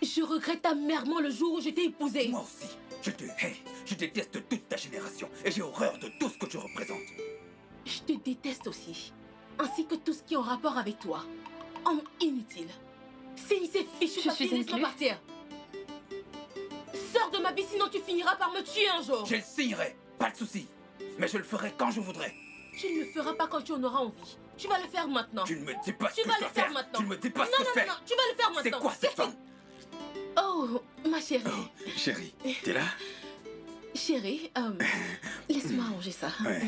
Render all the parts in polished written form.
Je regrette amèrement le jour où je t'ai épousée. Moi aussi, je te hais. Je déteste toute ta génération et j'ai horreur de tout ce que tu représentes. Je te déteste aussi, ainsi que tout ce qui est en rapport avec toi. Homme inutile. Signe ces fichus Je papiers, suis laisse-moi inclus. partir. Sors de ma vie, sinon tu finiras par me tuer un jour. Je le signerai, pas de souci. Mais je le ferai quand je voudrai. Tu ne le feras pas quand tu en auras envie. Tu vas le faire maintenant. Tu ne me dis pas ce Tu que vas je dois le faire faire. maintenant. Tu ne me dis pas ce Non, que non, je fais. non, tu vas le faire C'est maintenant. quoi cette femme? Oh, ma chérie. Oh, chérie, t'es là? Chérie, laisse-moi arranger ça. Ouais.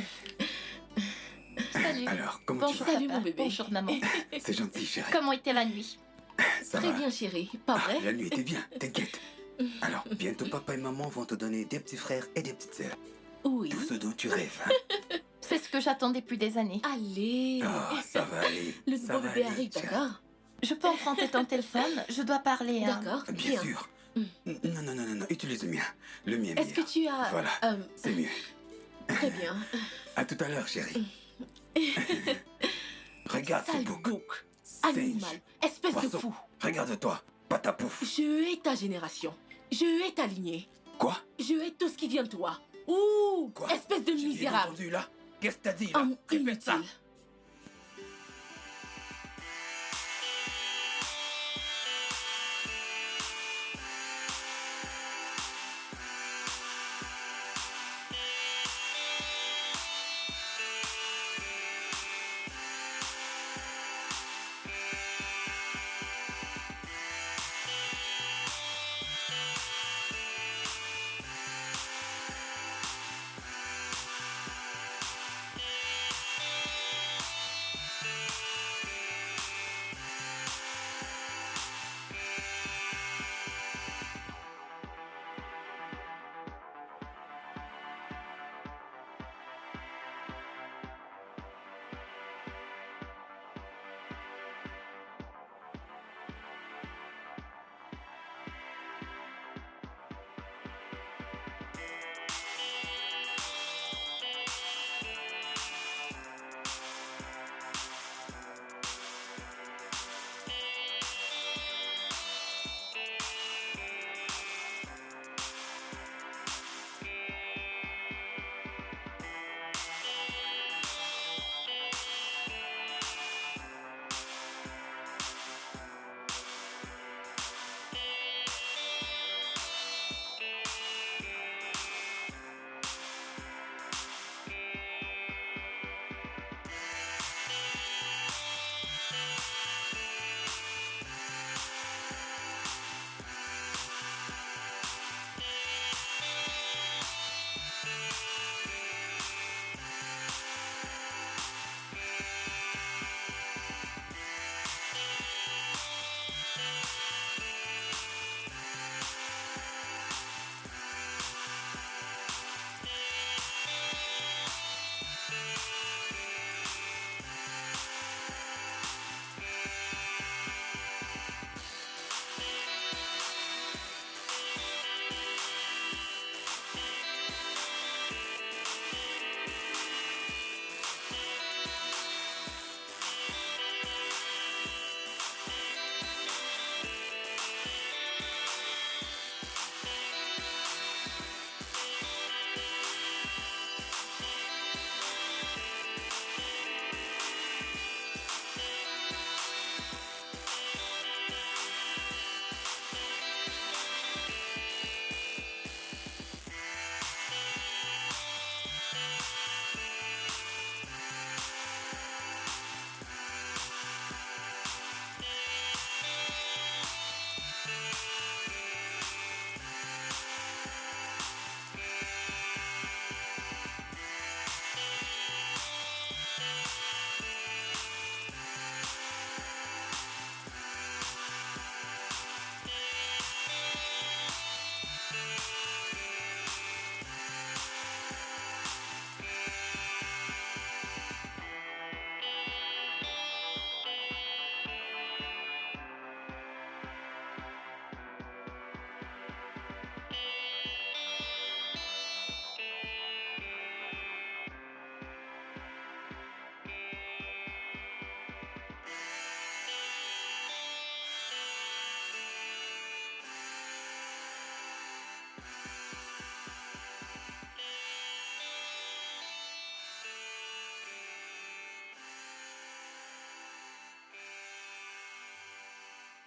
Salut. Alors, comment Bonjour, tu vas? Salut, papa. mon bébé. Bonjour, maman. C'est gentil, chérie. Comment était la nuit? Ça Très va? bien, chérie. Pas Ah, vrai? la nuit était bien, t'inquiète. Alors, bientôt papa et maman vont te donner des petits frères et des petites sœurs. Oui. Tout ce dont tu rêves, hein? C'est ce que j'attends depuis des années. Allez. Oh, ça va aller. Le ça nouveau va bébé aller, arrive, chérie. d'accord? Je peux emprunter ton téléphone? Je dois parler. D'accord, Bien sûr. Non, non, non, non, non, utilise le mien. Le mien est Est-ce que meilleur. tu as... Voilà, c'est mieux. Très bien. À tout à l'heure, chérie. Regarde ce Sale bouc. bouc. Singe. Animal. Espèce de Poisson. fou. Regarde-toi, patapouf. Je hais ta génération. Je hais ta lignée. Quoi? Je hais tout ce qui vient de toi. Ouh, Quoi? espèce de J'ai rien misérable. entendu là. Qu'est-ce que t'as dit là? Homme Répète ça. inutile.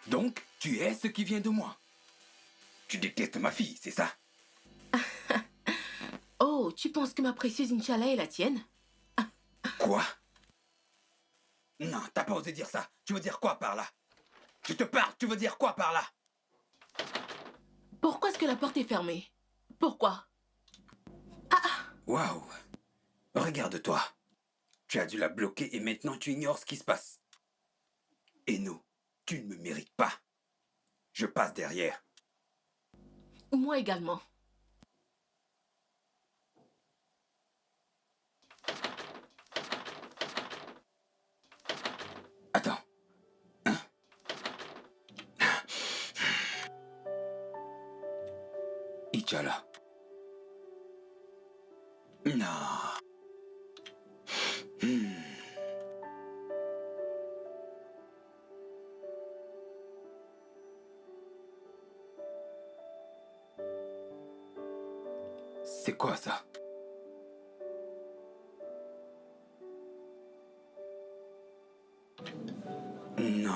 Donc, tu es ce qui vient de moi. Tu détestes ma fille, c'est ça? Oh, tu penses que ma précieuse Inch'Allah est la tienne? Quoi? Non, t'as pas osé dire ça. Tu veux dire quoi par là? Je te parle, tu veux dire quoi par là? Pourquoi est-ce que la porte est fermée? Pourquoi? Waouh! Regarde-toi. Tu as dû la bloquer et maintenant tu ignores ce qui se passe. Et nous, tu ne me mérites pas. Je passe derrière. Moi également. Attends. Hein? Inch'Allah. Non. C'est quoi ça? Non.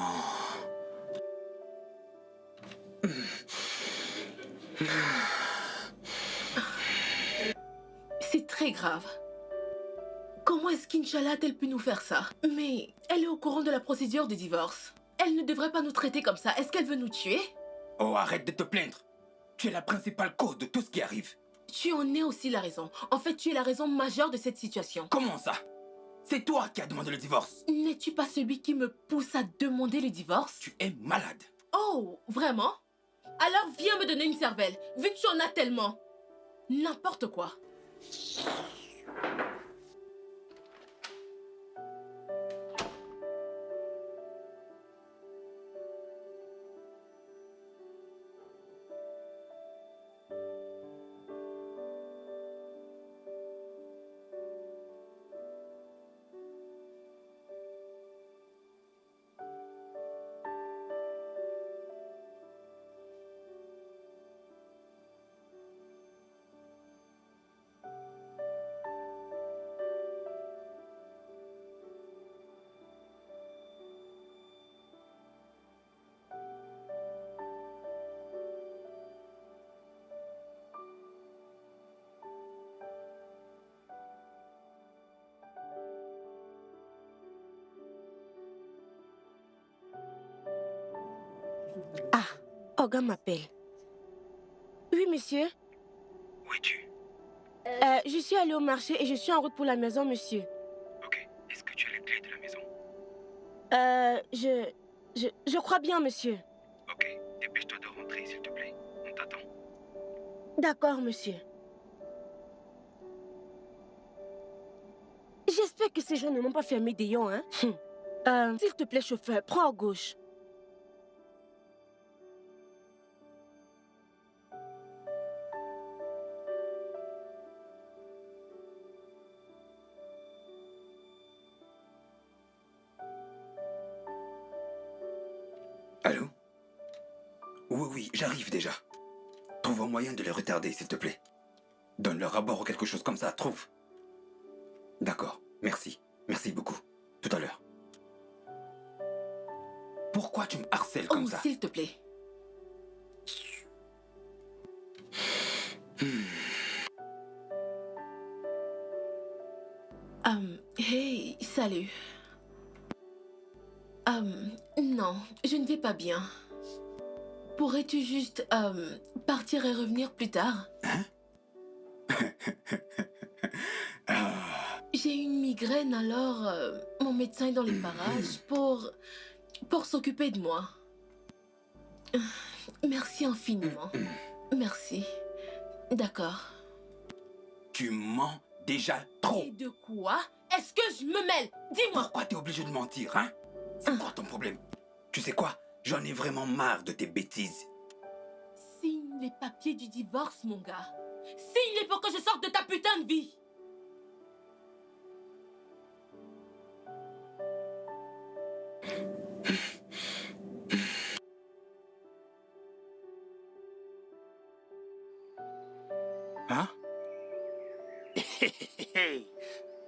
C'est très grave. Comment est-ce qu'Inch'Allah a-t-elle pu nous faire ça? Mais elle est au courant de la procédure de divorce. Elle ne devrait pas nous traiter comme ça. Est-ce qu'elle veut nous tuer? Oh, arrête de te plaindre. Tu es la principale cause de tout ce qui arrive. Tu en es aussi la raison. En fait, tu es la raison majeure de cette situation. Comment ça? C'est toi qui as demandé le divorce. N'es-tu pas celui qui me pousse à demander le divorce? Tu es malade. Oh, vraiment? Alors viens me donner une cervelle, vu que tu en as tellement. N'importe quoi. Ah, Olga m'appelle. Oui, monsieur. Où es-tu? Je suis allée au marché et je suis en route pour la maison, monsieur. Ok. Est-ce que tu as les clés de la maison? Je crois bien, monsieur. Ok. Dépêche-toi de rentrer, s'il te plaît. On t'attend. D'accord, monsieur. J'espère que ces gens ne m'ont pas fermé des yeux, hein. S'il te plaît, chauffeur, prends à gauche. Allô? Oui, oui, j'arrive déjà. Trouve un moyen de les retarder, s'il te plaît. Donne-leur à bord ou quelque chose comme ça, trouve. D'accord, merci. Merci beaucoup. Tout à l'heure. Pourquoi tu me harcèles comme Oh, ça? s'il te plaît. Hey, salut. Non, je ne vais pas bien. Pourrais-tu juste, partir et revenir plus tard? J'ai une migraine, alors mon médecin est dans les parages pour s'occuper de moi. Merci infiniment. Merci. D'accord. Tu mens déjà trop. Et de quoi est-ce que je me mêle? Dis-moi. Pourquoi t'es obligé de mentir, hein? C'est quoi ton problème? Tu sais quoi? J'en ai vraiment marre de tes bêtises. Signe les papiers du divorce, mon gars. Signe-les pour que je sorte de ta putain de vie. Hein?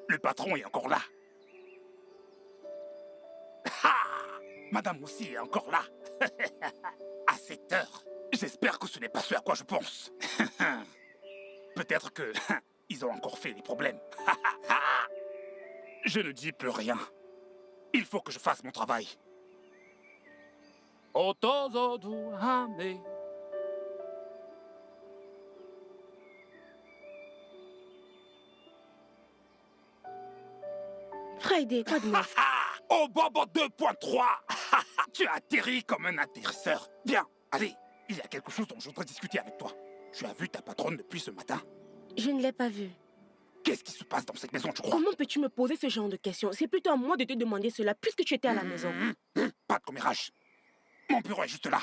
Le patron est encore là. Ah! Madame aussi est encore là. À cette heure, j'espère que ce n'est pas ce à quoi je pense. Peut-être que ils ont encore fait les problèmes. Je ne dis plus rien. Il faut que je fasse mon travail. Otozoduhame. Friday, quoi de neuf? Oh Bobo 2.3. Tu as atterri comme un atterrisseur. Viens, allez, il y a quelque chose dont je voudrais discuter avec toi. Tu as vu ta patronne depuis ce matin? Je ne l'ai pas vu. Qu'est-ce qui se passe dans cette maison, tu crois? Comment peux-tu me poser ce genre de questions? C'est plutôt à moi de te demander cela puisque tu étais à la maison. Pas de commérage. Mon bureau est juste là.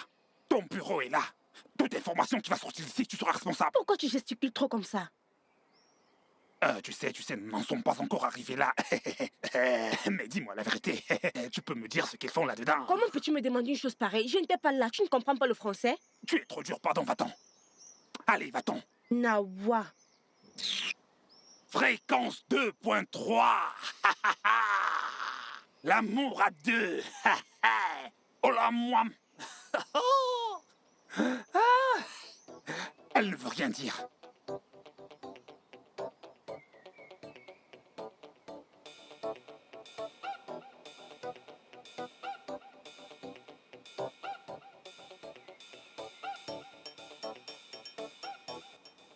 Ton bureau est là. Toute information qui va sortir d'ici, tu seras responsable. Pourquoi tu gesticules trop comme ça? Tu sais, nous n'en sommes pas encore arrivés là. Mais dis-moi la vérité. Tu peux me dire ce qu'ils font là-dedans? Comment peux-tu me demander une chose pareille? Je n'étais pas là, tu ne comprends pas le français? Tu es trop dur, pardon, va-t'en. Allez, va-t'en. Nawa. Fréquence 2.3. L'amour à deux. Oh la moi. Elle ne veut rien dire.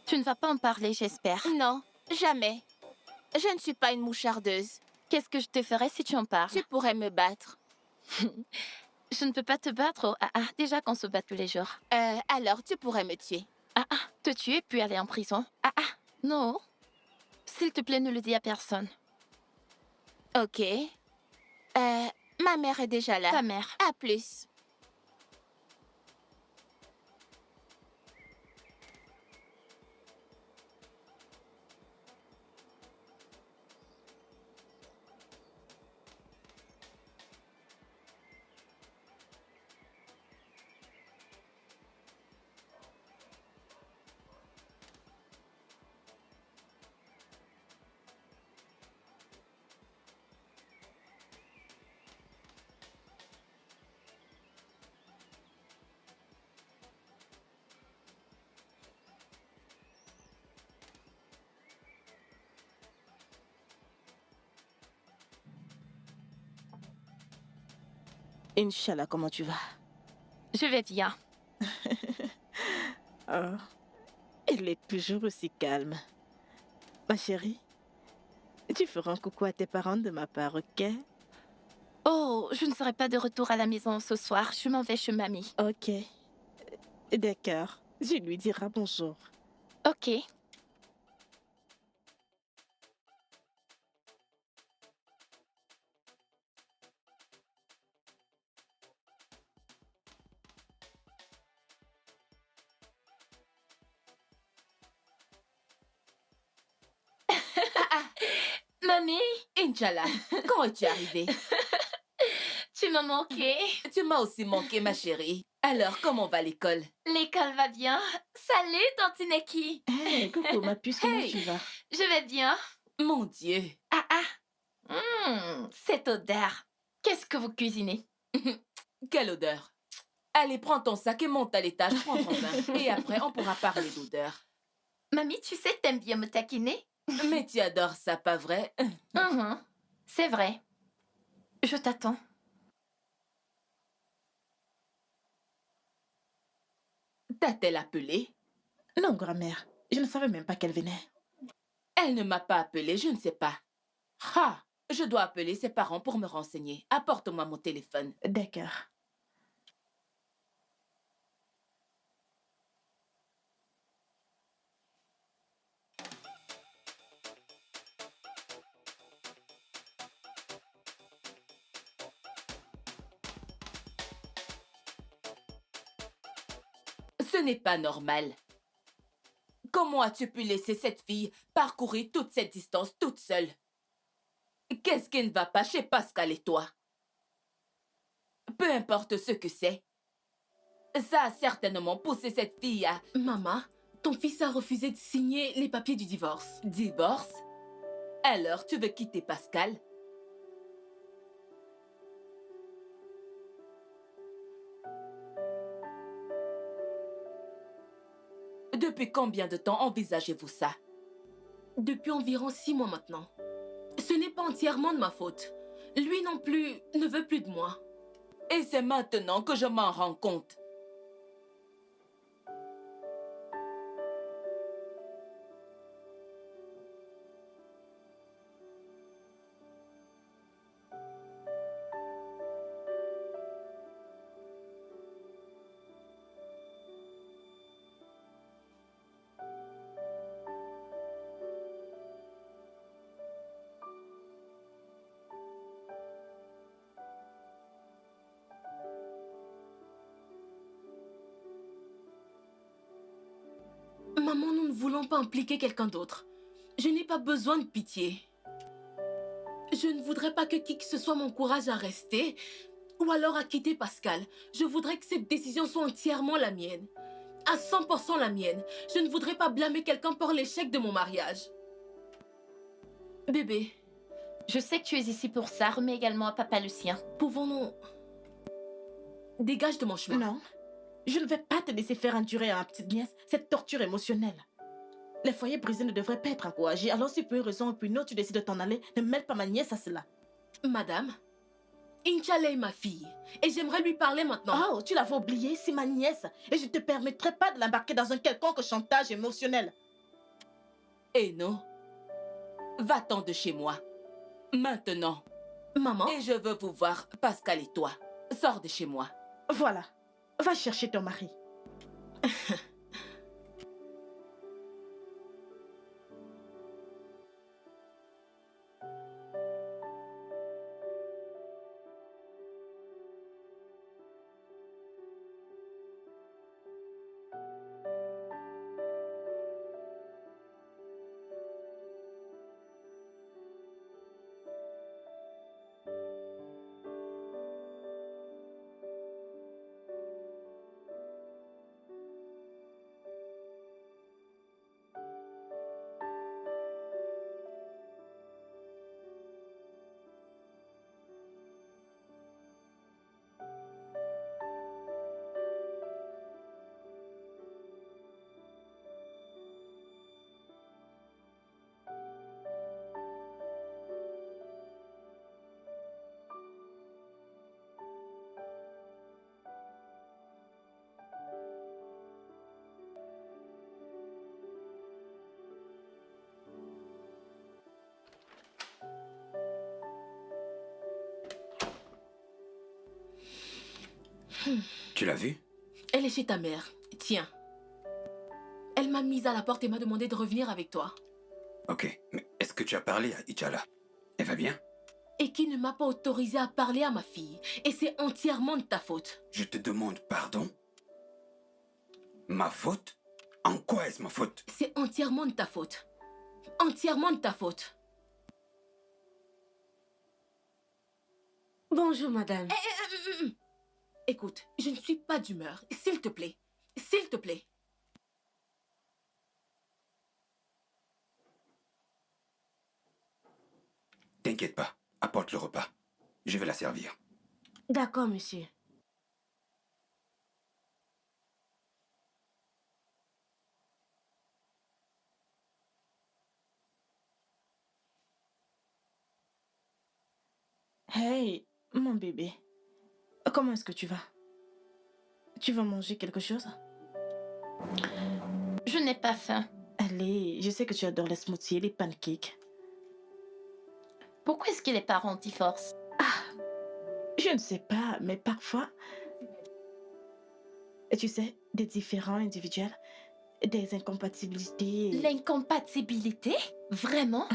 Tu ne vas pas en parler, j'espère. Non, jamais. Je ne suis pas une mouchardeuse. Qu'est-ce que je te ferais si tu en parles? Tu pourrais me battre. Je ne peux pas te battre. Déjà qu'on se bat tous les jours. Alors tu pourrais me tuer. Te tuer puis aller en prison. Non. S'il te plaît, ne le dis à personne. Ok. Ma mère est déjà là. Ta mère. À plus. Inch'Allah, comment tu vas? Je vais bien. Oh, elle est toujours aussi calme. Ma chérie, tu feras un coucou à tes parents de ma part, ok? Oh, je ne serai pas de retour à la maison ce soir. Je m'en vais chez mamie. Ok. D'accord. Je lui dirai bonjour. Ok. Mamie, Inch'Allah, quand es-tu arrivée? tu m'as manqué. Tu m'as aussi manqué, ma chérie. Alors, comment va l'école? L'école va bien. Salut, Tantineki. Hey, coucou ma puce, comment Hey. tu vas? Je vais bien. Mon Dieu. Cette odeur. Qu'est-ce que vous cuisinez? Quelle odeur. Allez, prends ton sac et monte à l'étage, prends ton bain. Et après, on pourra parler d'odeur. Mamie, tu sais, t'aimes bien me taquiner? Mais tu adores ça, pas vrai? C'est vrai. Je t'attends. T'a-t-elle appelé? Non, grand-mère, je ne savais même pas qu'elle venait. Elle ne m'a pas appelé, je ne sais pas. Ah, je dois appeler ses parents pour me renseigner. Apporte-moi mon téléphone. D'accord. Ce n'est pas normal. Comment as-tu pu laisser cette fille parcourir toute cette distance toute seule? Qu'est-ce qui ne va pas chez Pascal et toi? Peu importe ce que c'est. Ça a certainement poussé cette fille à... Maman, ton fils a refusé de signer les papiers du divorce. Divorce? Alors, tu veux quitter Pascal? Depuis combien de temps envisagez-vous ça? Depuis environ 6 mois maintenant. Ce n'est pas entièrement de ma faute. Lui non plus ne veut plus de moi. Et c'est maintenant que je m'en rends compte. Maman, nous ne voulons pas impliquer quelqu'un d'autre. Je n'ai pas besoin de pitié. Je ne voudrais pas que qui que ce soit m'encourage à rester ou alors à quitter Pascal. Je voudrais que cette décision soit entièrement la mienne. À 100% la mienne. Je ne voudrais pas blâmer quelqu'un pour l'échec de mon mariage. Bébé, Je sais que tu es ici pour ça. Remets également à papa le sien. pouvons-nous... Dégage de mon chemin. Non, je ne vais pas te laisser faire endurer à ma petite nièce cette torture émotionnelle. Les foyers brisés ne devraient pas être encouragés. Alors si pour une raison ou pour une autre tu décides de t'en aller, ne mêle pas ma nièce à cela. Madame, Inch'Allah est ma fille. Et j'aimerais lui parler maintenant. Oh, tu l'avais oublié, c'est ma nièce. Et je ne te permettrai pas de l'embarquer dans un quelconque chantage émotionnel. Et non, va-t'en de chez moi. Maintenant. Maman, Et je veux vous voir, Pascal et toi. Sors de chez moi. Voilà, va chercher ton mari. Tu l'as vu? elle est chez ta mère. Tiens. Elle m'a mise à la porte et m'a demandé de revenir avec toi. Ok, mais est-ce que tu as parlé à Ichala? Elle va bien? Et qui ne m'a pas autorisé à parler à ma fille. Et c'est entièrement de ta faute. Je te demande pardon? Ma faute? En quoi est-ce ma faute? C'est entièrement de ta faute. Entièrement de ta faute. Bonjour, madame. Écoute, je ne suis pas d'humeur. S'il te plaît. S'il te plaît. T'inquiète pas, apporte le repas. Je vais la servir. D'accord, monsieur. Hey, mon bébé. Comment est-ce que tu vas? Tu veux manger quelque chose? Je n'ai pas faim. Allez, je sais que tu adores les smoothies et les pancakes. Pourquoi est-ce que les parents divorcent? Je ne sais pas, mais parfois... Et tu sais, des différends individuels, des incompatibilités... L'incompatibilité? Vraiment?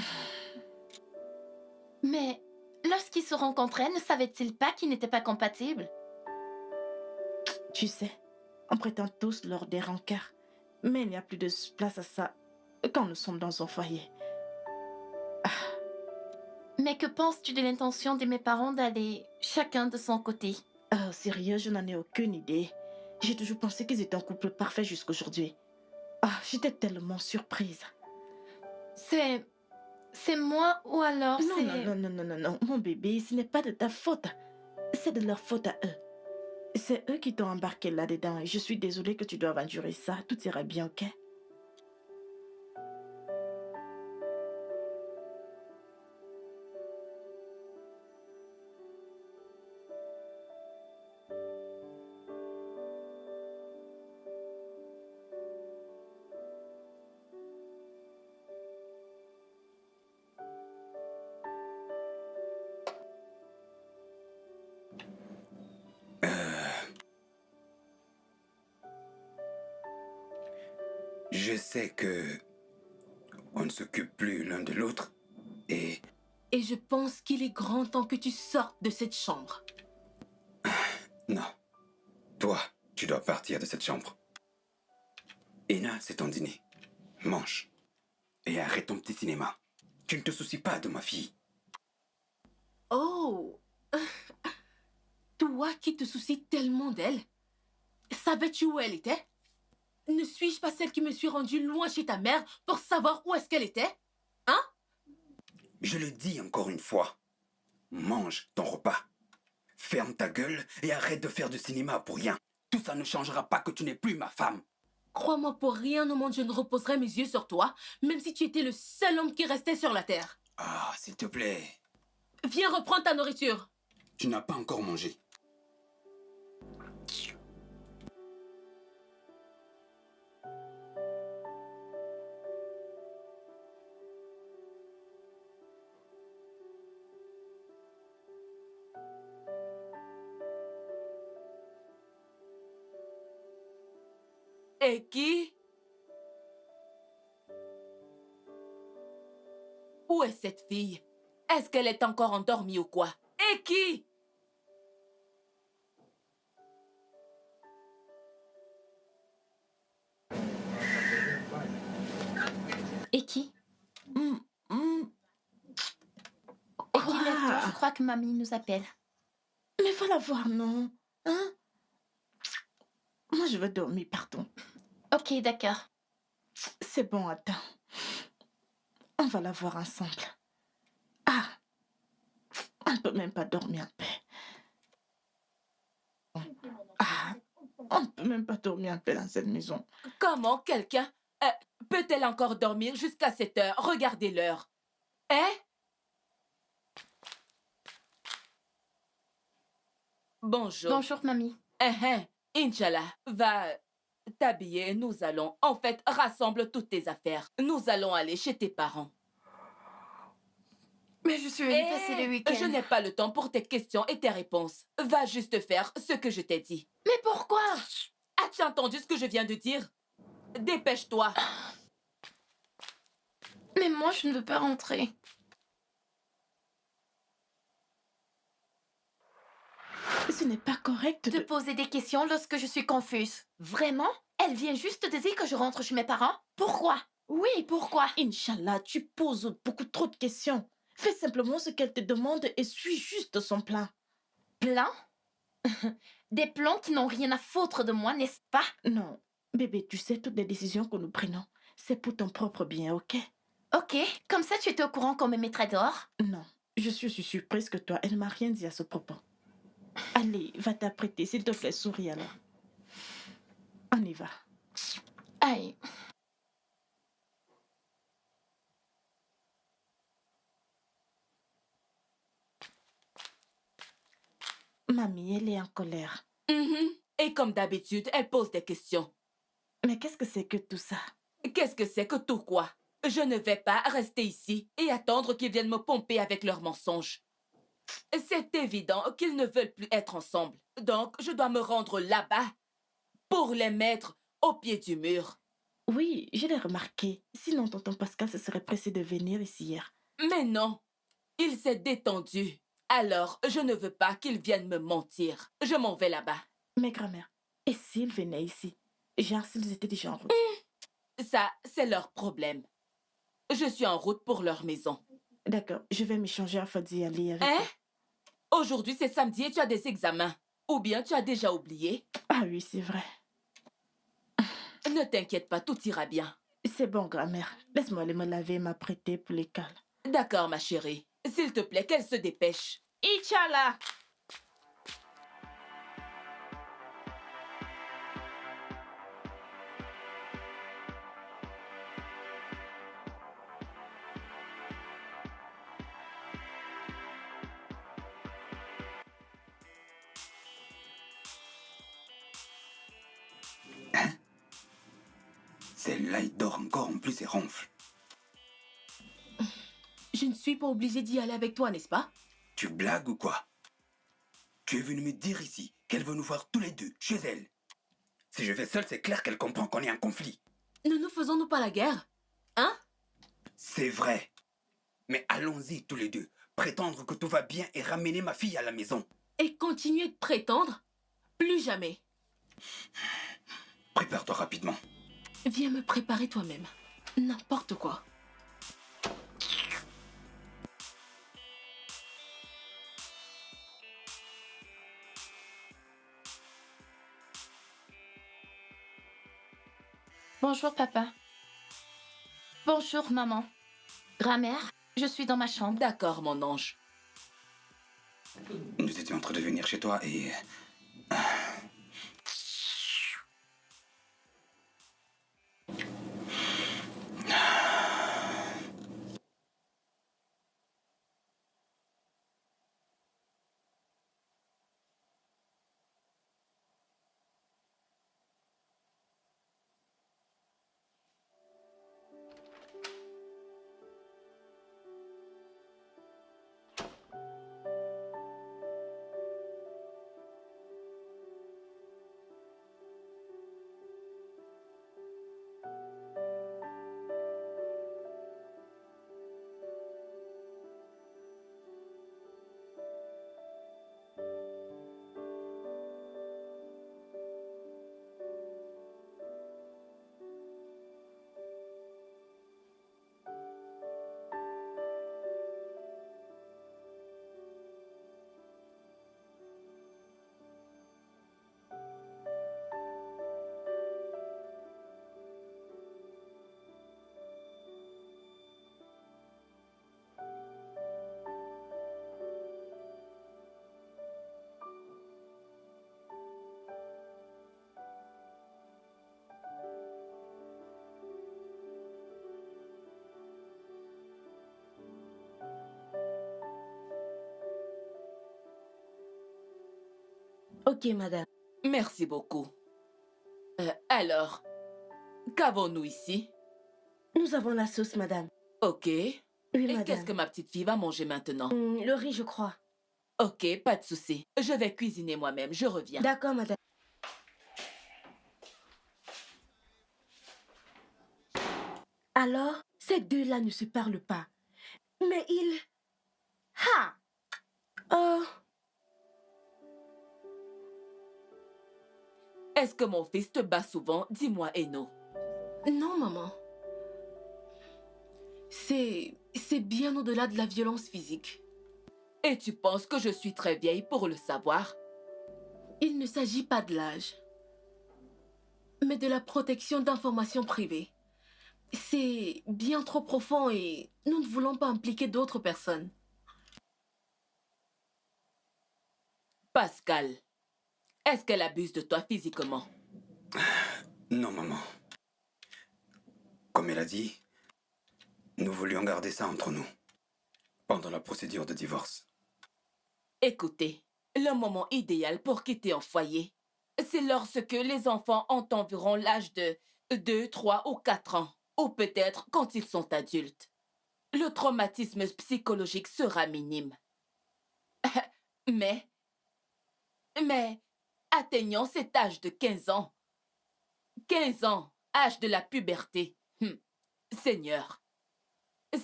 Mais lorsqu'ils se rencontraient, ne savaient-ils pas qu'ils n'étaient pas compatibles? Tu sais, on prétend tous lors des rencarts, mais il n'y a plus de place à ça quand nous sommes dans un foyer. Mais que penses-tu de l'intention de mes parents d'aller chacun de son côté? Oh, sérieux, je n'en ai aucune idée. J'ai toujours pensé qu'ils étaient un couple parfait jusqu'aujourd'hui. Ah, j'étais tellement surprise. C'est moi ou alors Non, c'est... non, non, non, non, non, non, mon bébé, ce n'est pas de ta faute. C'est de leur faute à eux. C'est eux qui t'ont embarqué là-dedans et je suis désolée que tu doives endurer ça. Tout ira bien, ok? Je sais que on ne s'occupe plus l'un de l'autre et Et je pense qu'il est grand temps que tu sortes de cette chambre. non. Toi, tu dois partir de cette chambre. Ena, c'est ton dîner. Mange. Et arrête ton petit cinéma. Tu ne te soucies pas de ma fille. Oh! Toi qui te soucies tellement d'elle, savais-tu où elle était? Ne suis-je pas celle qui me suis rendue loin chez ta mère pour savoir où est-ce qu'elle était? Hein? Je le dis encore une fois. Mange ton repas. Ferme ta gueule et arrête de faire du cinéma pour rien. Tout ça ne changera pas que tu n'es plus ma femme. Crois-moi, pour rien au monde je ne reposerai mes yeux sur toi, même si tu étais le seul homme qui restait sur la terre. Ah, s'il te plaît. Viens reprendre ta nourriture. Tu n'as pas encore mangé. Et qui? Où est cette fille? Est-ce qu'elle est encore endormie ou quoi? Et qui? Et qui? Hum, hum. Et qui lève-toi? Je crois que mamie nous appelle. Mais va la voir, non? Hein? Moi, je veux dormir, pardon. Ok, d'accord. C'est bon, attends. On va la voir ensemble. Ah! On ne peut même pas dormir en paix. Ah! On ne peut même pas dormir en paix dans cette maison. Comment quelqu'un peut-elle encore dormir jusqu'à cette heure? Regardez l'heure. Hein? Bonjour. Bonjour, mamie. Inch'Allah, va t'habiller, nous allons... En fait, rassemble toutes tes affaires. Nous allons aller chez tes parents. Mais je suis venue passer le week-end. Je n'ai pas le temps pour tes questions et tes réponses. Va juste faire ce que je t'ai dit. Mais pourquoi? As-tu entendu ce que je viens de dire? Dépêche-toi. Mais moi, je ne veux pas rentrer. Ce n'est pas correct De de... poser des questions lorsque je suis confuse. Vraiment? Elle vient juste de dire que je rentre chez mes parents? Pourquoi? Oui, pourquoi? Inch'Allah, tu poses beaucoup trop de questions. Fais simplement ce qu'elle te demande et suis juste son plan. Plans? Des plans qui n'ont rien à foutre de moi, n'est-ce pas? Non, bébé, tu sais, toutes les décisions que nous prenons, c'est pour ton propre bien, ok? Ok, comme ça tu étais au courant qu'on me mettrait dehors? Non, je suis aussi surprise que toi. Elle ne m'a rien dit à ce propos. Allez, va t'apprêter, s'il te plaît, souris alors. On y va. Aïe. Mamie, elle est en colère. Et comme d'habitude, elle pose des questions. Mais qu'est-ce que c'est que tout ça? Qu'est-ce que c'est que tout quoi? Je ne vais pas rester ici et attendre qu'ils viennent me pomper avec leurs mensonges. C'est évident qu'ils ne veulent plus être ensemble. Donc, je dois me rendre là-bas pour les mettre au pied du mur. Oui, je l'ai remarqué. Sinon, tonton Pascal se serait pressé de venir ici hier. Mais non, il s'est détendu. Alors, je ne veux pas qu'ils viennent me mentir. Je m'en vais là-bas. Mais grand-mère, et s'ils venaient ici? Genre s'ils étaient déjà en route. Ça, c'est leur problème. Je suis en route pour leur maison. D'accord, je vais m'échanger afin d'y aller avec Hein? eux. Aujourd'hui, c'est samedi et tu as des examens. Ou bien tu as déjà oublié. Ah oui, c'est vrai. Ne t'inquiète pas, tout ira bien. C'est bon, grand-mère. Laisse-moi aller me laver et m'apprêter pour l'école. D'accord, ma chérie. S'il te plaît, qu'elle se dépêche. Inch'Allah! Celle-là, il dort encore, en plus, et ronfle. Je ne suis pas obligée d'y aller avec toi, n'est-ce pas? Tu blagues ou quoi? Tu es venu me dire ici qu'elle veut nous voir tous les deux, chez elle. Si je vais seul, c'est clair qu'elle comprend qu'on est en conflit. Ne nous faisons-nous pas la guerre? Hein? C'est vrai. Mais allons-y tous les deux. Prétendre que tout va bien et ramener ma fille à la maison. Et continuer de prétendre? Plus jamais. Prépare-toi rapidement. Viens me préparer toi-même. N'importe quoi. Bonjour, papa. Bonjour, maman. Grand-mère, je suis dans ma chambre. D'accord, mon ange. Nous étions en train de venir chez toi et... Ok, madame. Merci beaucoup. Alors, qu'avons-nous ici? Nous avons la sauce, madame. Ok. Oui, Et madame. qu'est-ce que ma petite fille va manger maintenant? Le riz, je crois. Ok, pas de souci. Je vais cuisiner moi-même, je reviens. D'accord, madame. Alors, ces deux-là ne se parlent pas. Mais ils... Ha! Oh, Est-ce que mon fils te bat souvent? Dis-moi, Eno. Non, maman. C'est bien au-delà de la violence physique. Et tu penses que je suis très vieille pour le savoir? Il ne s'agit pas de l'âge, mais de la protection d'informations privées. C'est bien trop profond et nous ne voulons pas impliquer d'autres personnes. Pascal, est-ce qu'elle abuse de toi physiquement? Non, maman. Comme elle a dit, nous voulions garder ça entre nous. Pendant la procédure de divorce. Écoutez, le moment idéal pour quitter un foyer, c'est lorsque les enfants ont environ l'âge de 2, 3 ou 4 ans, ou peut-être quand ils sont adultes. Le traumatisme psychologique sera minime. Mais, atteignant cet âge de 15 ans, 15 ans, âge de la puberté, Seigneur,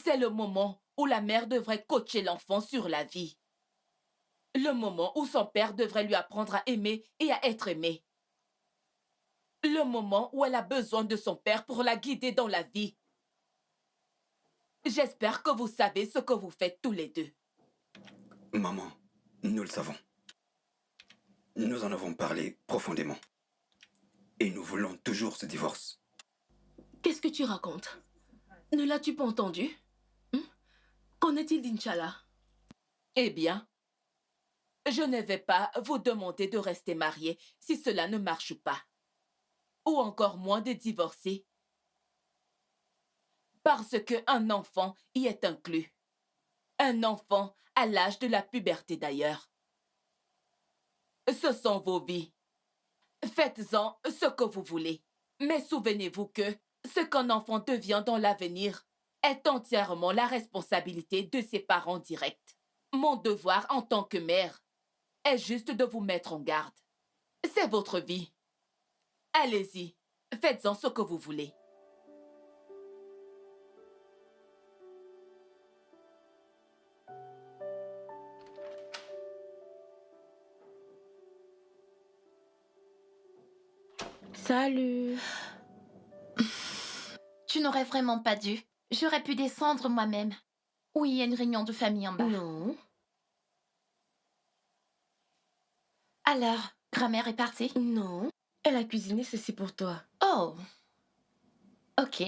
c'est le moment où la mère devrait coacher l'enfant sur la vie. Le moment où son père devrait lui apprendre à aimer et à être aimé. Le moment où elle a besoin de son père pour la guider dans la vie. J'espère que vous savez ce que vous faites tous les deux. Maman, nous le savons. Nous en avons parlé profondément. Et nous voulons toujours ce divorce. Qu'est-ce que tu racontes? Ne l'as-tu pas entendu? Qu'en est-il d'Inch'Allah? Eh bien, je ne vais pas vous demander de rester mariés si cela ne marche pas. Ou encore moins de divorcer. Parce qu'un enfant y est inclus. Un enfant à l'âge de la puberté d'ailleurs. Ce sont vos vies. Faites-en ce que vous voulez. Mais souvenez-vous que ce qu'un enfant devient dans l'avenir est entièrement la responsabilité de ses parents directs. Mon devoir en tant que mère est juste de vous mettre en garde. C'est votre vie. Allez-y, faites-en ce que vous voulez. Salut. Tu n'aurais vraiment pas dû. J'aurais pu descendre moi-même. Oui, il y a une réunion de famille en bas. Non. Alors, grand-mère est partie? Non. Elle a cuisiné ceci pour toi. Oh. Ok.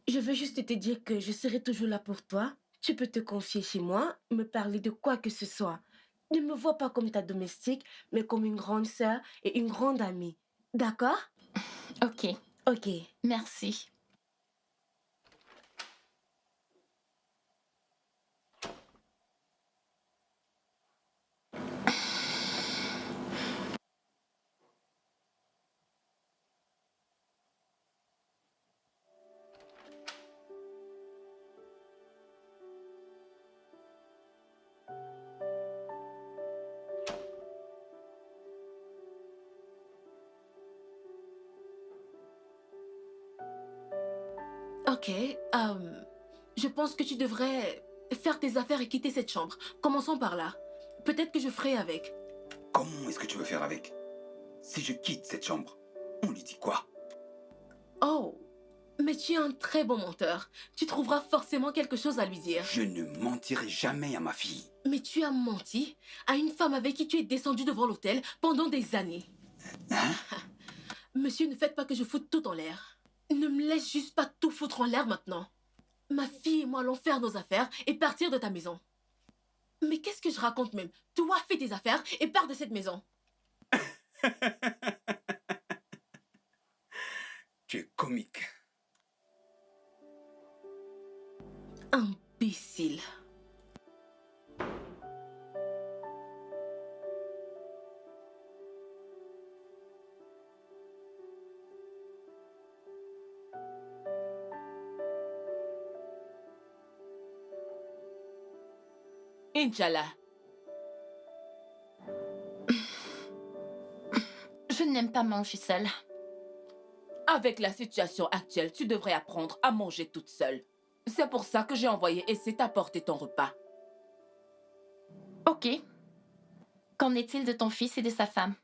Je veux juste te dire que je serai toujours là pour toi. Tu peux te confier chez moi, me parler de quoi que ce soit. Ne me vois pas comme ta domestique, mais comme une grande sœur et une grande amie. D'accord? Ok. Ok. Merci. Ok, je pense que tu devrais faire tes affaires et quitter cette chambre. Commençons par là. Peut-être que je ferai avec. Comment est-ce que tu veux faire avec? Si je quitte cette chambre, on lui dit quoi? Oh, mais tu es un très bon menteur. Tu trouveras forcément quelque chose à lui dire. Je ne mentirai jamais à ma fille. Mais tu as menti à une femme avec qui tu es descendu devant l'hôtel pendant des années. Hein? Monsieur, ne faites pas que je foute tout en l'air. Ne me laisse juste pas tout foutre en l'air maintenant. Ma fille et moi allons faire nos affaires et partir de ta maison. Mais qu'est-ce que je raconte même? Toi, fais tes affaires et pars de cette maison. Tu es comique. Imbécile. Inch'Allah. Je n'aime pas manger seule. Avec la situation actuelle, tu devrais apprendre à manger toute seule. C'est pour ça que j'ai envoyé Essay t'apporter ton repas. Ok. Qu'en est-il de ton fils et de sa femme?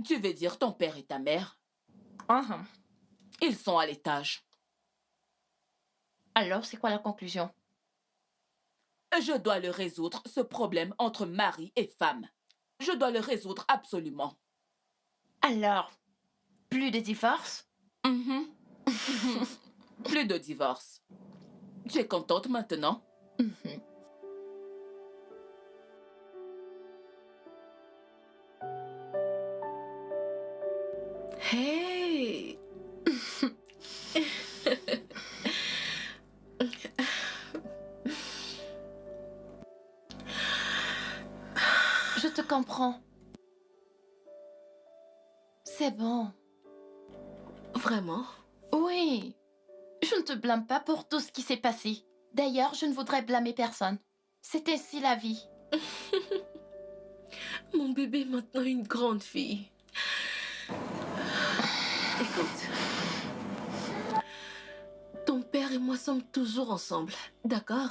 Tu veux dire ton père et ta mère? Uh-huh. Ils sont à l'étage. Alors, c'est quoi la conclusion? Je dois le résoudre, ce problème entre mari et femme. Je dois le résoudre absolument. Alors, plus de divorce? Mhm. Plus de divorce. Tu es contente maintenant? Mhm. Hey! Je te comprends. C'est bon. Vraiment? Oui. Je ne te blâme pas pour tout ce qui s'est passé. D'ailleurs, je ne voudrais blâmer personne. C'est ainsi la vie. Mon bébé est maintenant une grande fille. Écoute. Ton père et moi sommes toujours ensemble, d'accord?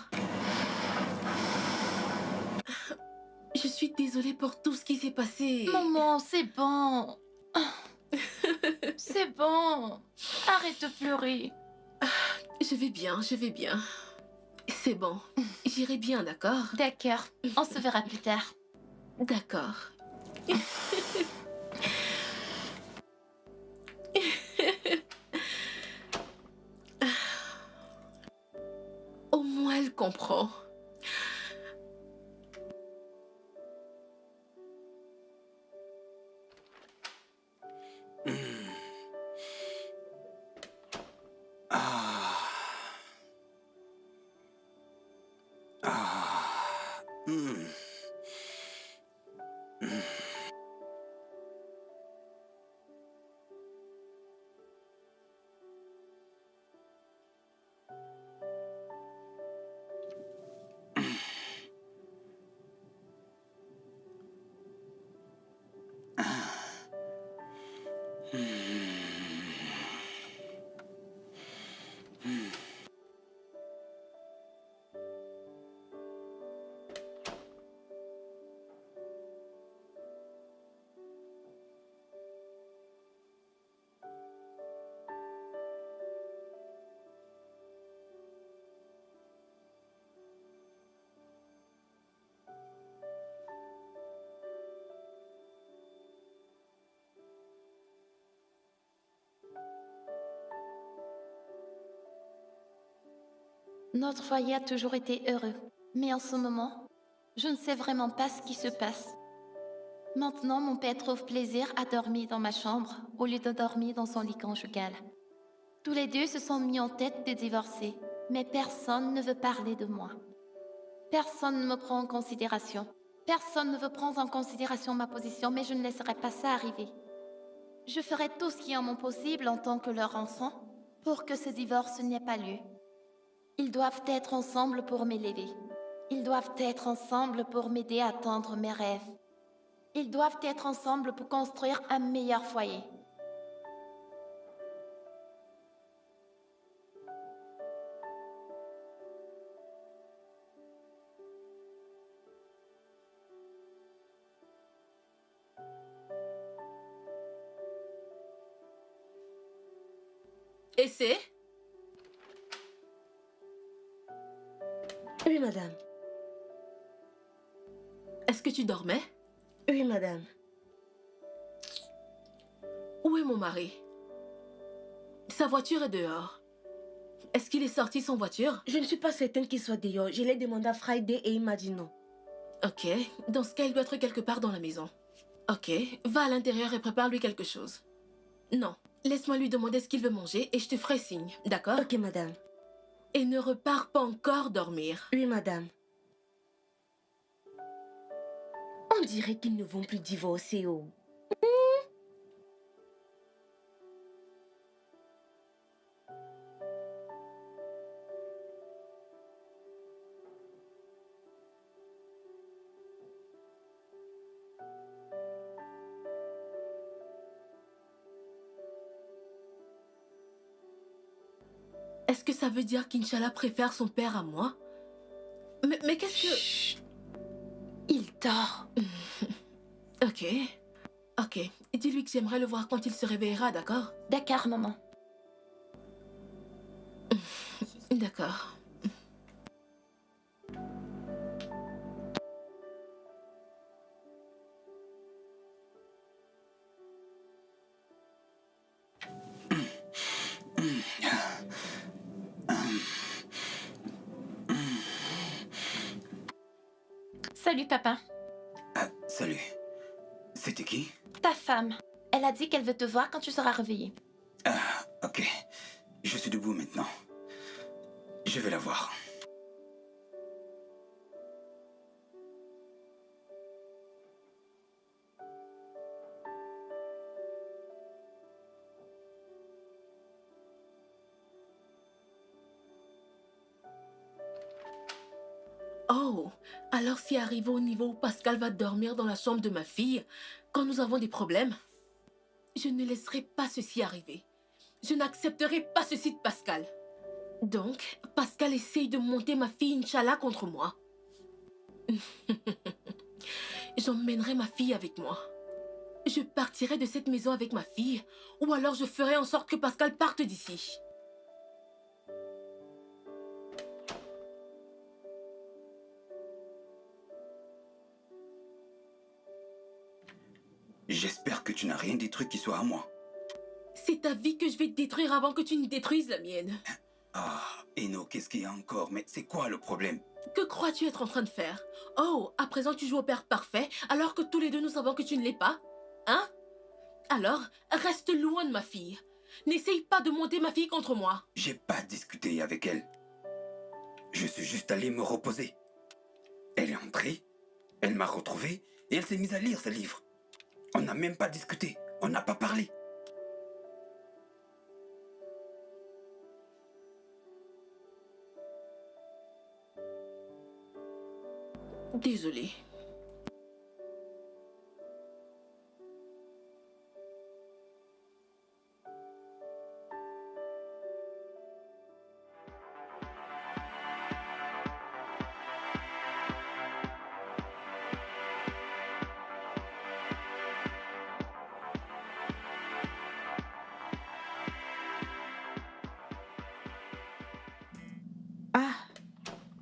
Je suis désolée pour tout ce qui s'est passé. Maman, c'est bon. C'est bon. Arrête de pleurer. Je vais bien, je vais bien. C'est bon. J'irai bien, d'accord? D'accord. On se verra plus tard. D'accord. Au moins, elle comprend. Ah. Ah. Hmm. Notre foyer a toujours été heureux. Mais en ce moment, je ne sais vraiment pas ce qui se passe. Maintenant, mon père trouve plaisir à dormir dans ma chambre au lieu de dormir dans son lit conjugal. Tous les deux se sont mis en tête de divorcer, mais personne ne veut parler de moi. Personne ne me prend en considération. Personne ne veut prendre en considération ma position, mais je ne laisserai pas ça arriver. Je ferai tout ce qui est en mon possible en tant que leur enfant pour que ce divorce n'ait pas lieu. Ils doivent être ensemble pour m'élever. Ils doivent être ensemble pour m'aider à atteindre mes rêves. Ils doivent être ensemble pour construire un meilleur foyer. Et c'est? Oui, madame. Est-ce que tu dormais? Oui, madame. Où est mon mari? Sa voiture est dehors. Est-ce qu'il est sorti sans voiture? Je ne suis pas certaine qu'il soit dehors. Je l'ai demandé à Friday et il m'a dit non. Ok, dans ce cas, il doit être quelque part dans la maison. Ok, va à l'intérieur et prépare-lui quelque chose. Non, laisse-moi lui demander ce qu'il veut manger et je te ferai signe, d'accord? Ok, madame. Et ne repars pas encore dormir. Oui, madame. On dirait qu'ils ne vont plus divorcer, oh. Est-ce que ça veut dire qu'Inch'Allah préfère son père à moi? Mais qu'est-ce que... Chut. Il dort. Ok, ok. Dis-lui que j'aimerais le voir quand il se réveillera, d'accord? D'accord, maman. D'accord. Salut, papa. Ah, salut. C'était qui? Ta femme. Elle a dit qu'elle veut te voir quand tu seras réveillé. Ah, ok. Je suis debout maintenant. Je vais la voir. Oh, alors si arrivé au niveau où Pascal va dormir dans la chambre de ma fille, quand nous avons des problèmes, je ne laisserai pas ceci arriver. Je n'accepterai pas ceci de Pascal. Donc, Pascal essaye de monter ma fille Inch'Allah contre moi. J'emmènerai ma fille avec moi. Je partirai de cette maison avec ma fille, ou alors je ferai en sorte que Pascal parte d'ici. J'espère que tu n'as rien détruit qui soit à moi. C'est ta vie que je vais détruire avant que tu ne détruises la mienne. Ah, Eno, qu'est-ce qu'il y a encore? Mais c'est quoi le problème? Que crois-tu être en train de faire? Oh, à présent tu joues au père parfait, alors que tous les deux nous savons que tu ne l'es pas? Hein? Alors, reste loin de ma fille. N'essaye pas de monter ma fille contre moi. J'ai pas discuté avec elle. Je suis juste allé me reposer. Elle est entrée, elle m'a retrouvé et elle s'est mise à lire ce livre. On n'a même pas discuté, on n'a pas parlé. Désolée. Ah,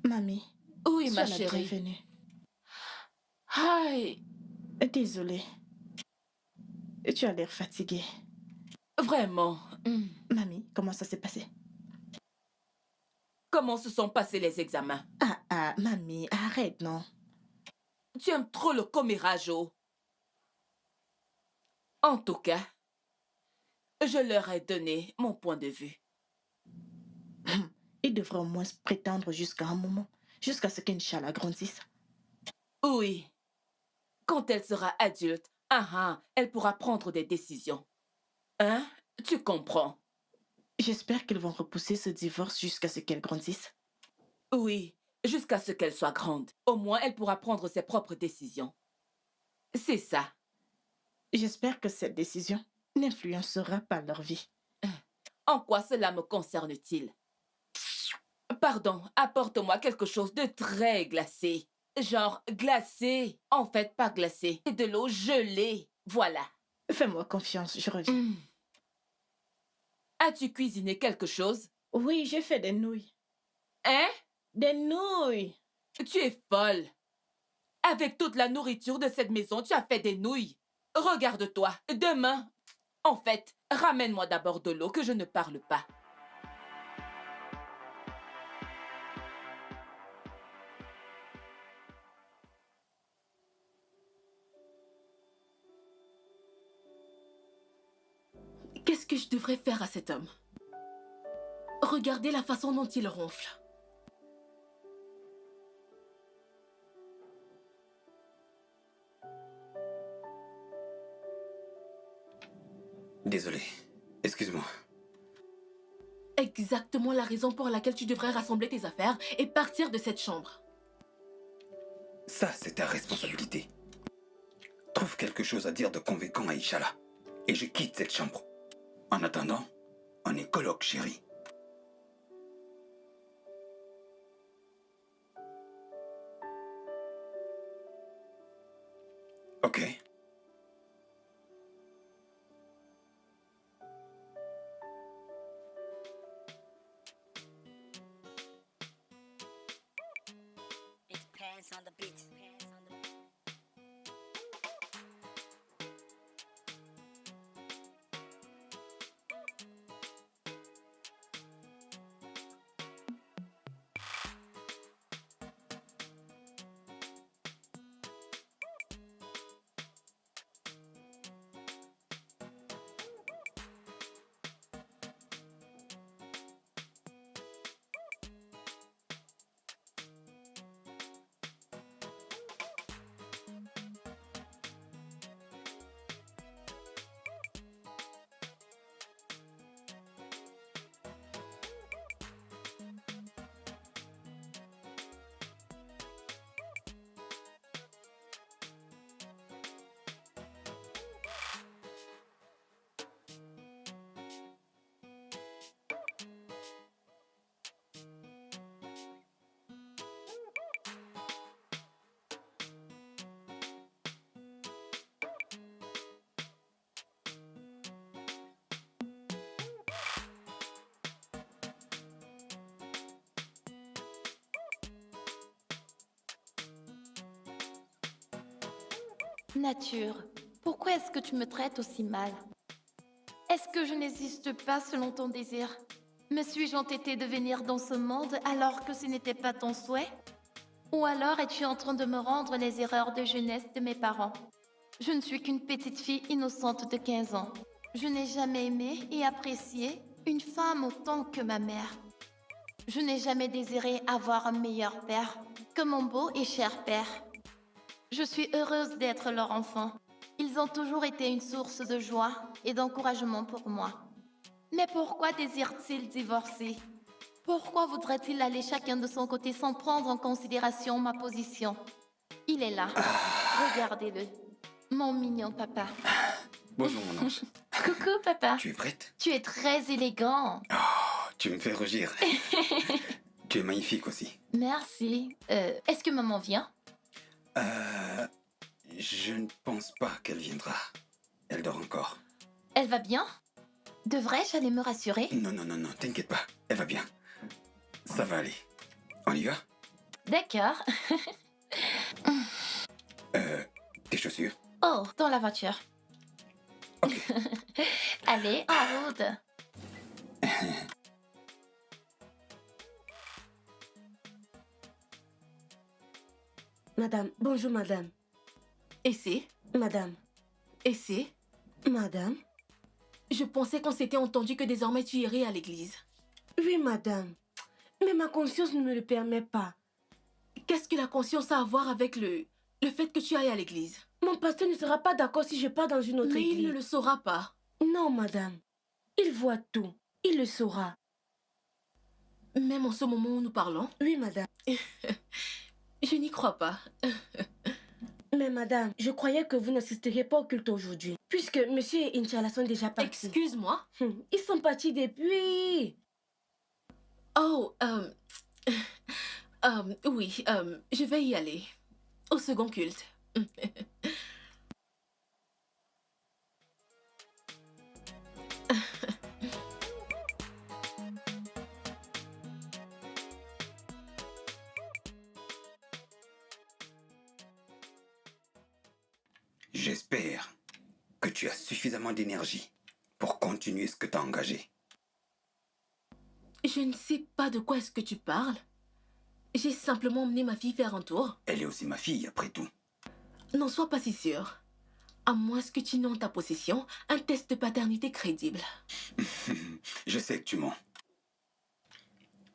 mamie. Oui, ma sois la chérie. bienvenue. Aïe, Désolée. Tu as l'air fatiguée. vraiment. Mamie, comment ça s'est passé? comment se sont passés les examens? Mamie, arrête, non. Tu aimes trop le commérage, oh. En tout cas, je leur ai donné mon point de vue. Il devrait au moins prétendre jusqu'à un moment, jusqu'à ce qu'Inch'Allah grandisse. Oui. Quand elle sera adulte, elle pourra prendre des décisions. Hein? Tu comprends? J'espère qu'ils vont repousser ce divorce jusqu'à ce qu'elle grandisse. Oui, jusqu'à ce qu'elle soit grande. Au moins, elle pourra prendre ses propres décisions. C'est ça. J'espère que cette décision n'influencera pas leur vie. En quoi cela me concerne-t-il? Pardon, apporte-moi quelque chose de très glacé. Genre glacé. En fait, pas glacé. C'est de l'eau gelée. Voilà. Fais-moi confiance, je reviens. As-tu cuisiné quelque chose? Oui, j'ai fait des nouilles. Hein? Des nouilles! Tu es folle. Avec toute la nourriture de cette maison, tu as fait des nouilles. Regarde-toi. Demain. En fait, ramène-moi d'abord de l'eau que je ne parle pas. Qu'est-ce que je devrais faire à cet homme? Regardez la façon dont il ronfle. Désolé. Excuse-moi. Exactement la raison pour laquelle tu devrais rassembler tes affaires et partir de cette chambre. Ça, c'est ta responsabilité. Trouve quelque chose à dire de convaincant à Inch'Allah. Et je quitte cette chambre. En attendant, on est coloc, chérie. Ok. It depends on the beat. Nature, pourquoi est-ce que tu me traites aussi mal? Est-ce que je n'existe pas selon ton désir? Me suis-je entêtée de venir dans ce monde alors que ce n'était pas ton souhait? Ou alors es-tu en train de me rendre les erreurs de jeunesse de mes parents? Je ne suis qu'une petite fille innocente de 15 ans. Je n'ai jamais aimé et apprécié une femme autant que ma mère. Je n'ai jamais désiré avoir un meilleur père que mon beau et cher père. Je suis heureuse d'être leur enfant. Ils ont toujours été une source de joie et d'encouragement pour moi. Mais pourquoi désirent-ils divorcer? Pourquoi voudraient-ils aller chacun de son côté sans prendre en considération ma position? Il est là. Regardez-le. Mon mignon papa. Bonjour, mon ange. Coucou, papa. Tu es prête? Tu es très élégant. Oh, tu me fais rougir. Tu es magnifique aussi. Merci. Est-ce que maman vient? Je ne pense pas qu'elle viendra. Elle dort encore. Elle va bien? Devrais-je aller me rassurer? Non, non, non, non, t'inquiète pas. Elle va bien. Ça va aller. On y va? D'accord. Tes chaussures? Oh, dans la voiture. Ok. Allez, en route. Madame, bonjour madame. Et c'est? Madame, Et c'est? madame. Je pensais qu'on s'était entendu que désormais tu irais à l'église. Oui madame. Mais ma conscience ne me le permet pas. Qu'est-ce que la conscience a à voir avec le fait que tu ailles à l'église? Mon pasteur ne sera pas d'accord si je pars dans une autre Mais église. il ne le saura pas. Non madame. Il voit tout. Il le saura. Même en ce moment où nous parlons? Oui madame. Je n'y crois pas. Mais madame, je croyais que vous n'assisteriez pas au culte aujourd'hui. Puisque monsieur et Inch'Allah sont déjà partis. Excuse-moi? Ils sont partis depuis. Oh, oui, je vais y aller. Au second culte. J'espère que tu as suffisamment d'énergie pour continuer ce que tu as engagé. Je ne sais pas de quoi est-ce que tu parles. J'ai simplement emmené ma fille faire un tour. Elle est aussi ma fille, après tout. N'en sois pas si sûr. À moins que tu n'aies en ta possession un test de paternité crédible. Je sais que tu mens.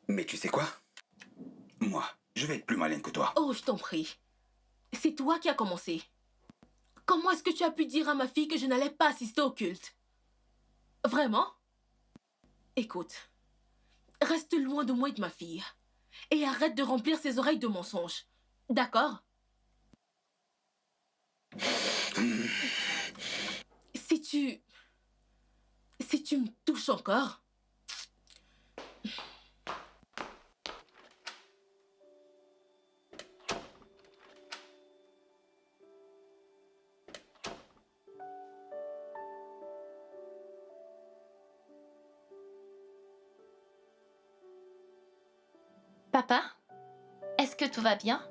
Mais tu sais quoi? Moi, je vais être plus malin que toi. Oh, je t'en prie. C'est toi qui as commencé. Comment est-ce que tu as pu dire à ma fille que je n'allais pas assister au culte? Vraiment? Écoute, reste loin de moi et de ma fille. Et arrête de remplir ses oreilles de mensonges. D'accord? Si tu me touches encore... Papa, est-ce que tout va bien?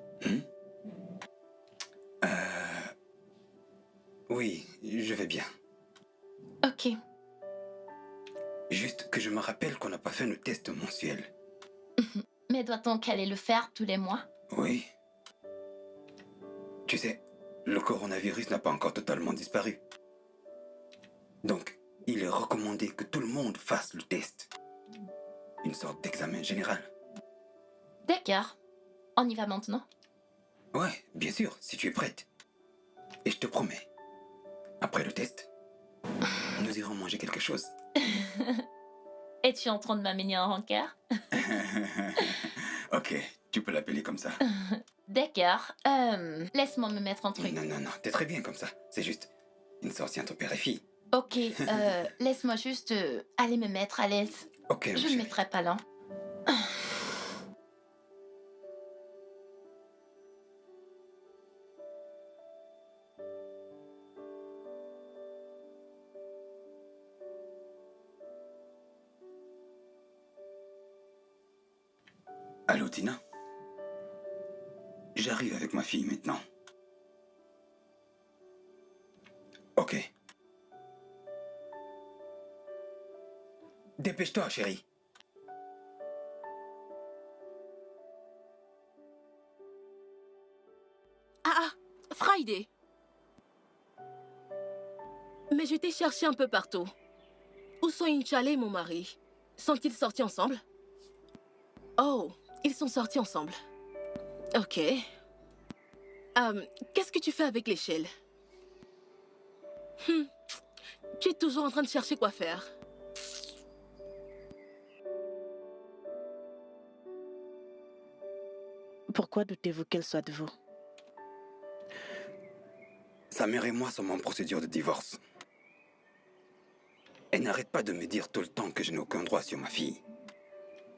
Oui, je vais bien. Ok. Juste que je me rappelle qu'on n'a pas fait nos tests mensuels. Mais doit-on qu'aller le faire tous les mois? Oui. Tu sais, le coronavirus n'a pas encore totalement disparu. Donc, il est recommandé que tout le monde fasse le test. Une sorte d'examen général. D'accord. On y va maintenant? Ouais, bien sûr, si tu es prête. Et je te promets, après le test, nous irons manger quelque chose. Es-tu en train de m'amener en rencard? Ok, tu peux l'appeler comme ça. D'accord. Laisse-moi me mettre un truc. Non, non, non, t'es très bien comme ça. C'est juste une sortie entre père et fille. Ok, laisse-moi juste aller me mettre à l'aise. Ok, ma Je ne chérie. mettrai pas là. Allô, Tina? J'arrive avec ma fille maintenant. Ok. Dépêche-toi, chérie. Ah, Friday! Mais je t'ai cherché un peu partout. Où sont Inch'Allah et mon mari? Sont-ils sortis ensemble? Oh, ils sont sortis ensemble. Ok. Qu'est-ce que tu fais avec l'échelle? Tu es toujours en train de chercher quoi faire. Pourquoi doutez-vous qu'elle soit de vous? Sa mère et moi sommes en procédure de divorce. Elle n'arrête pas de me dire tout le temps que je n'ai aucun droit sur ma fille.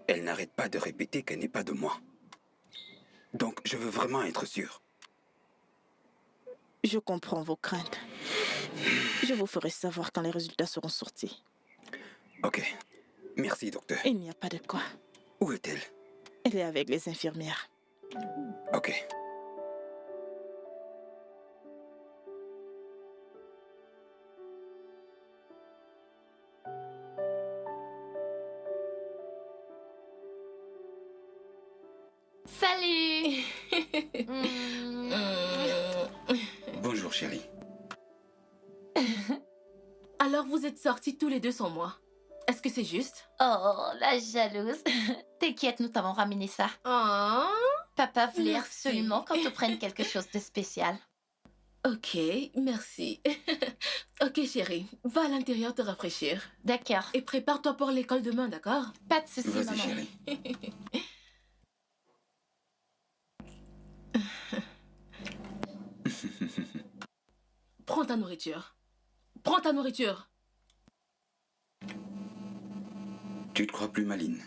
Elle n'arrête pas de répéter qu'elle n'est pas de moi. Donc, je veux vraiment être sûr. Je comprends vos craintes. Je vous ferai savoir quand les résultats seront sortis. Ok. Merci, docteur. Il n'y a pas de quoi. Où est-elle? Elle est avec les infirmières. Ok. Salut. êtes sortis tous les deux sans moi. Est-ce que c'est juste? Oh, la jalouse. T'inquiète, nous t'avons ramené ça. Oh, Papa voulait Merci. absolument qu'on te prenne quelque chose de spécial. ok, merci. Ok, chérie, va à l'intérieur te rafraîchir. D'accord. Et prépare-toi pour l'école demain, d'accord? Pas de soucis, Vas-y, maman. chérie. Prends ta nourriture. Prends ta nourriture. Tu te crois plus maline.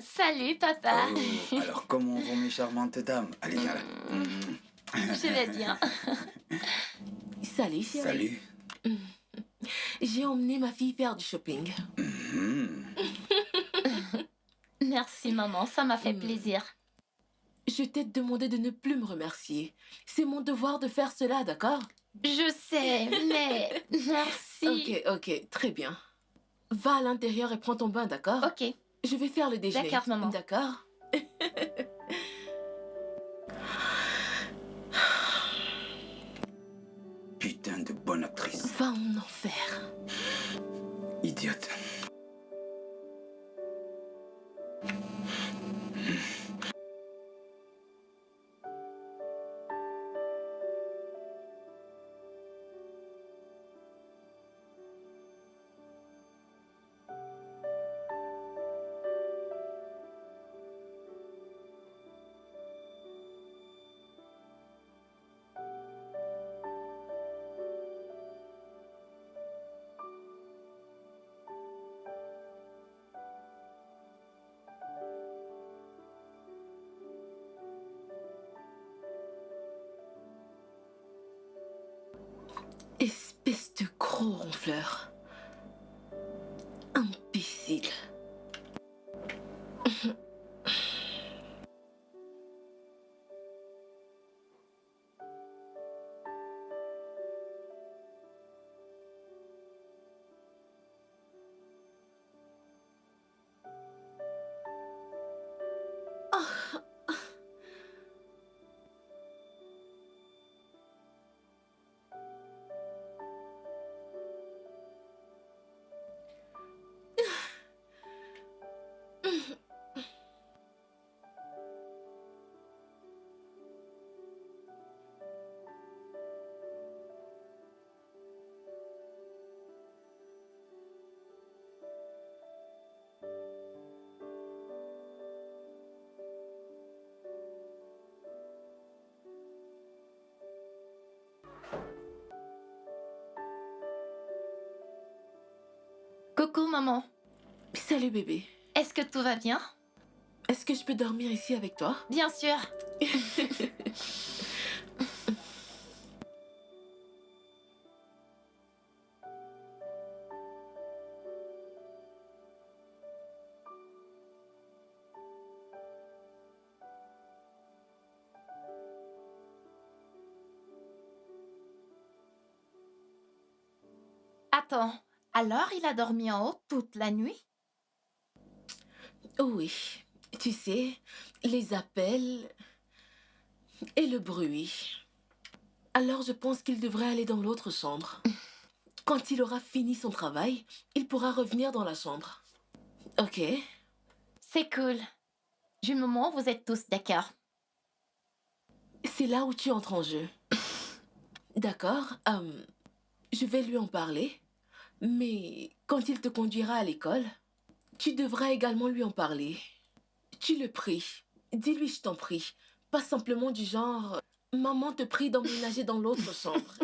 Salut, papa. Oh, alors comment vont mes charmantes dames? Allez, viens là. Je vais bien. Salut, chérie. Salut. J'ai emmené ma fille faire du shopping. Mhm. Merci, maman, ça m'a fait plaisir. Je t'ai demandé de ne plus me remercier. C'est mon devoir de faire cela, d'accord? Je sais, mais merci. Ok, très bien. Va à l'intérieur et prends ton bain, d'accord? Ok. Je vais faire le déjeuner. D'accord, maman. D'accord? Putain de bonne actrice. Va en enfer. Idiote. Espèce de gros ronfleur. Imbécile. Coucou, maman. Salut bébé. Est-ce que tout va bien? Est-ce que je peux dormir ici avec toi? Bien sûr. Attends, alors il a dormi en haut toute la nuit? Oui, tu sais, les appels et le bruit. Alors je pense qu'il devrait aller dans l'autre chambre. Quand il aura fini son travail, il pourra revenir dans la chambre. Ok? C'est cool. Du moment où vous êtes tous d'accord. C'est là où tu entres en jeu. D'accord? Je vais lui en parler. Mais quand il te conduira à l'école, tu devras également lui en parler. Tu le pries. Dis-lui, je t'en prie. Pas simplement du genre, maman te prie d'emménager dans l'autre chambre.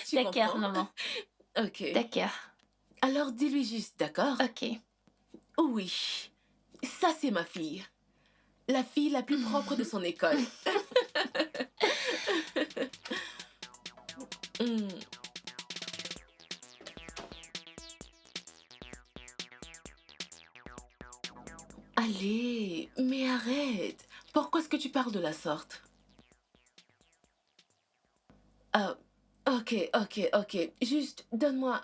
Tu D'accord, comprends? maman. Ok. D'accord. Alors dis-lui juste, d'accord? Ok. Oui. Ça, c'est ma fille. La fille la plus propre de son école. Hmm. Allez, mais arrête. Pourquoi est-ce que tu parles de la sorte? Ah, ok. Juste, donne-moi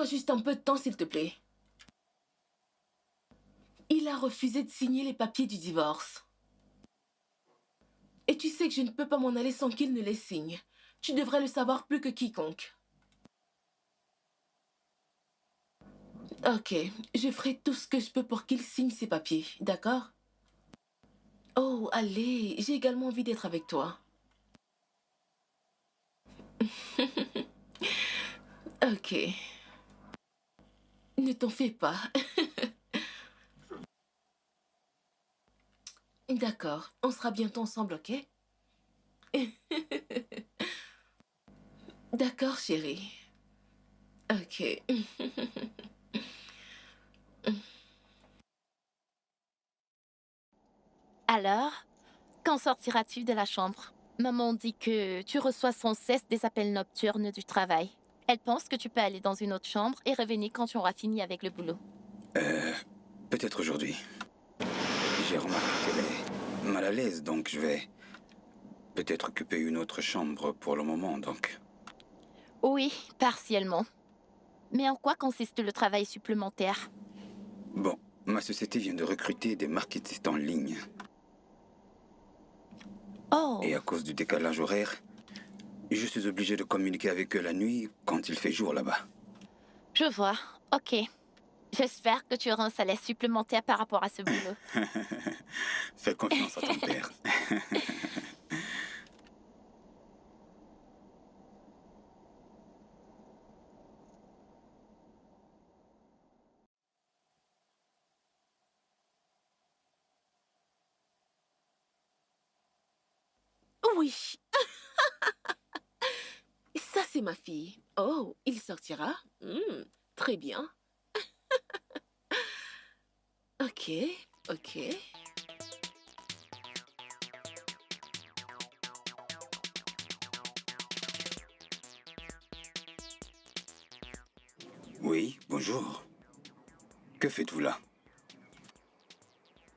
juste un peu de temps, s'il te plaît. Il a refusé de signer les papiers du divorce. Et tu sais que je ne peux pas m'en aller sans qu'il ne les signe. Tu devrais le savoir plus que quiconque. Ok, je ferai tout ce que je peux pour qu'il signe ces papiers, d'accord? Oh, allez, j'ai également envie d'être avec toi. Ok, ne t'en fais pas. D'accord, on sera bientôt ensemble, ok? D'accord, chérie. Ok. Alors, quand sortiras-tu de la chambre? Maman dit que tu reçois sans cesse des appels nocturnes du travail. Elle pense que tu peux aller dans une autre chambre et revenir quand tu auras fini avec le boulot. Peut-être aujourd'hui. J'ai remarqué qu'elle est mal à l'aise, donc je vais peut-être occuper une autre chambre pour le moment, donc. Oui, partiellement. Mais en quoi consiste le travail supplémentaire? Bon, ma société vient de recruter des marketistes en ligne. Oh, Et à cause du décalage horaire, je suis obligé de communiquer avec eux la nuit quand il fait jour là-bas. je vois. Ok. J'espère que tu auras un salaire supplémentaire par rapport à ce boulot. Fais confiance à ton père. Oui, ça c'est ma fille. Oh, il sortira? Très bien. Ok. Oui, bonjour. Que faites-vous là?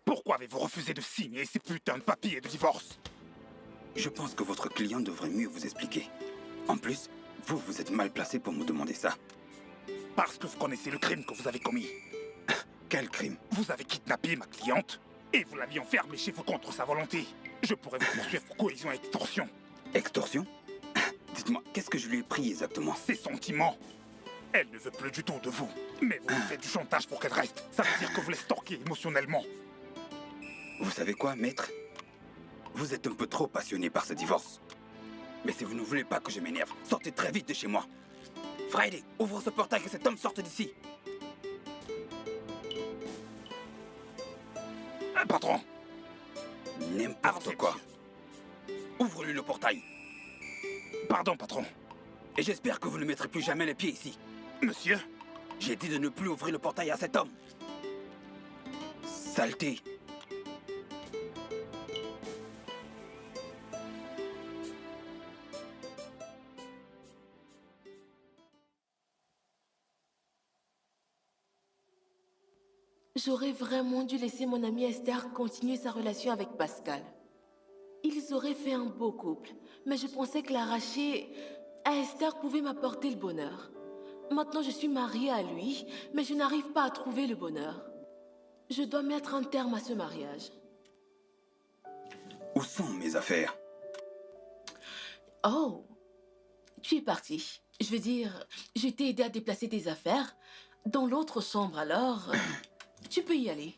Pourquoi avez-vous refusé de signer ces putains de papiers de divorce? Je pense que votre client devrait mieux vous expliquer. En plus, vous êtes mal placé pour me demander ça. Parce que vous connaissez le crime que vous avez commis. Quel crime? Vous avez kidnappé ma cliente et vous l'aviez enfermée chez vous contre sa volonté. Je pourrais vous poursuivre pour cohésion et extorsion. Extorsion? Dites-moi, qu'est-ce que je lui ai pris exactement? Ses sentiments. Elle ne veut plus du tout de vous. Mais vous lui faites du chantage pour qu'elle reste. Ça veut dire que vous la stalkez émotionnellement. Vous savez quoi, maître? Vous êtes un peu trop passionné par ce divorce. Mais si vous ne voulez pas que je m'énerve, sortez très vite de chez moi. Friday, ouvre ce portail que cet homme sorte d'ici. Patron. N'importe Avancez, quoi. monsieur. Ouvre-lui le portail. Pardon, patron. Et j'espère que vous ne mettrez plus jamais les pieds ici. Monsieur? J'ai dit de ne plus ouvrir le portail à cet homme. Saleté. J'aurais vraiment dû laisser mon amie Esther continuer sa relation avec Pascal. Ils auraient fait un beau couple, mais je pensais que l'arracher à Esther pouvait m'apporter le bonheur. Maintenant, je suis mariée à lui, mais je n'arrive pas à trouver le bonheur. Je dois mettre un terme à ce mariage. Où sont mes affaires? Oh, tu es parti. Je veux dire, je t'ai aidé à déplacer tes affaires dans l'autre chambre, alors tu peux y aller.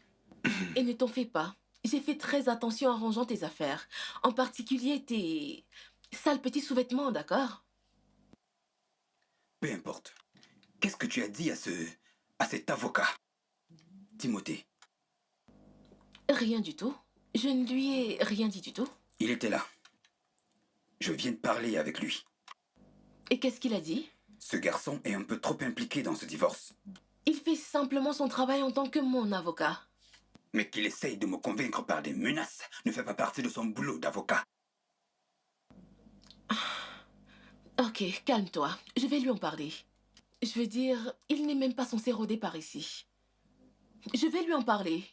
Et ne t'en fais pas. J'ai fait très attention en rangeant tes affaires. En particulier tes sales petits sous-vêtements, d'accord? Peu importe. Qu'est-ce que tu as dit à cet avocat? Timothée. Rien du tout. Je ne lui ai rien dit du tout. Il était là. Je viens de parler avec lui. Et qu'est-ce qu'il a dit? Ce garçon est un peu trop impliqué dans ce divorce. Il fait simplement son travail en tant que mon avocat. Mais qu'il essaye de me convaincre par des menaces ne fait pas partie de son boulot d'avocat. Ok, calme-toi. Je vais lui en parler. Je veux dire, il n'est même pas censé rôder par ici. Je vais lui en parler.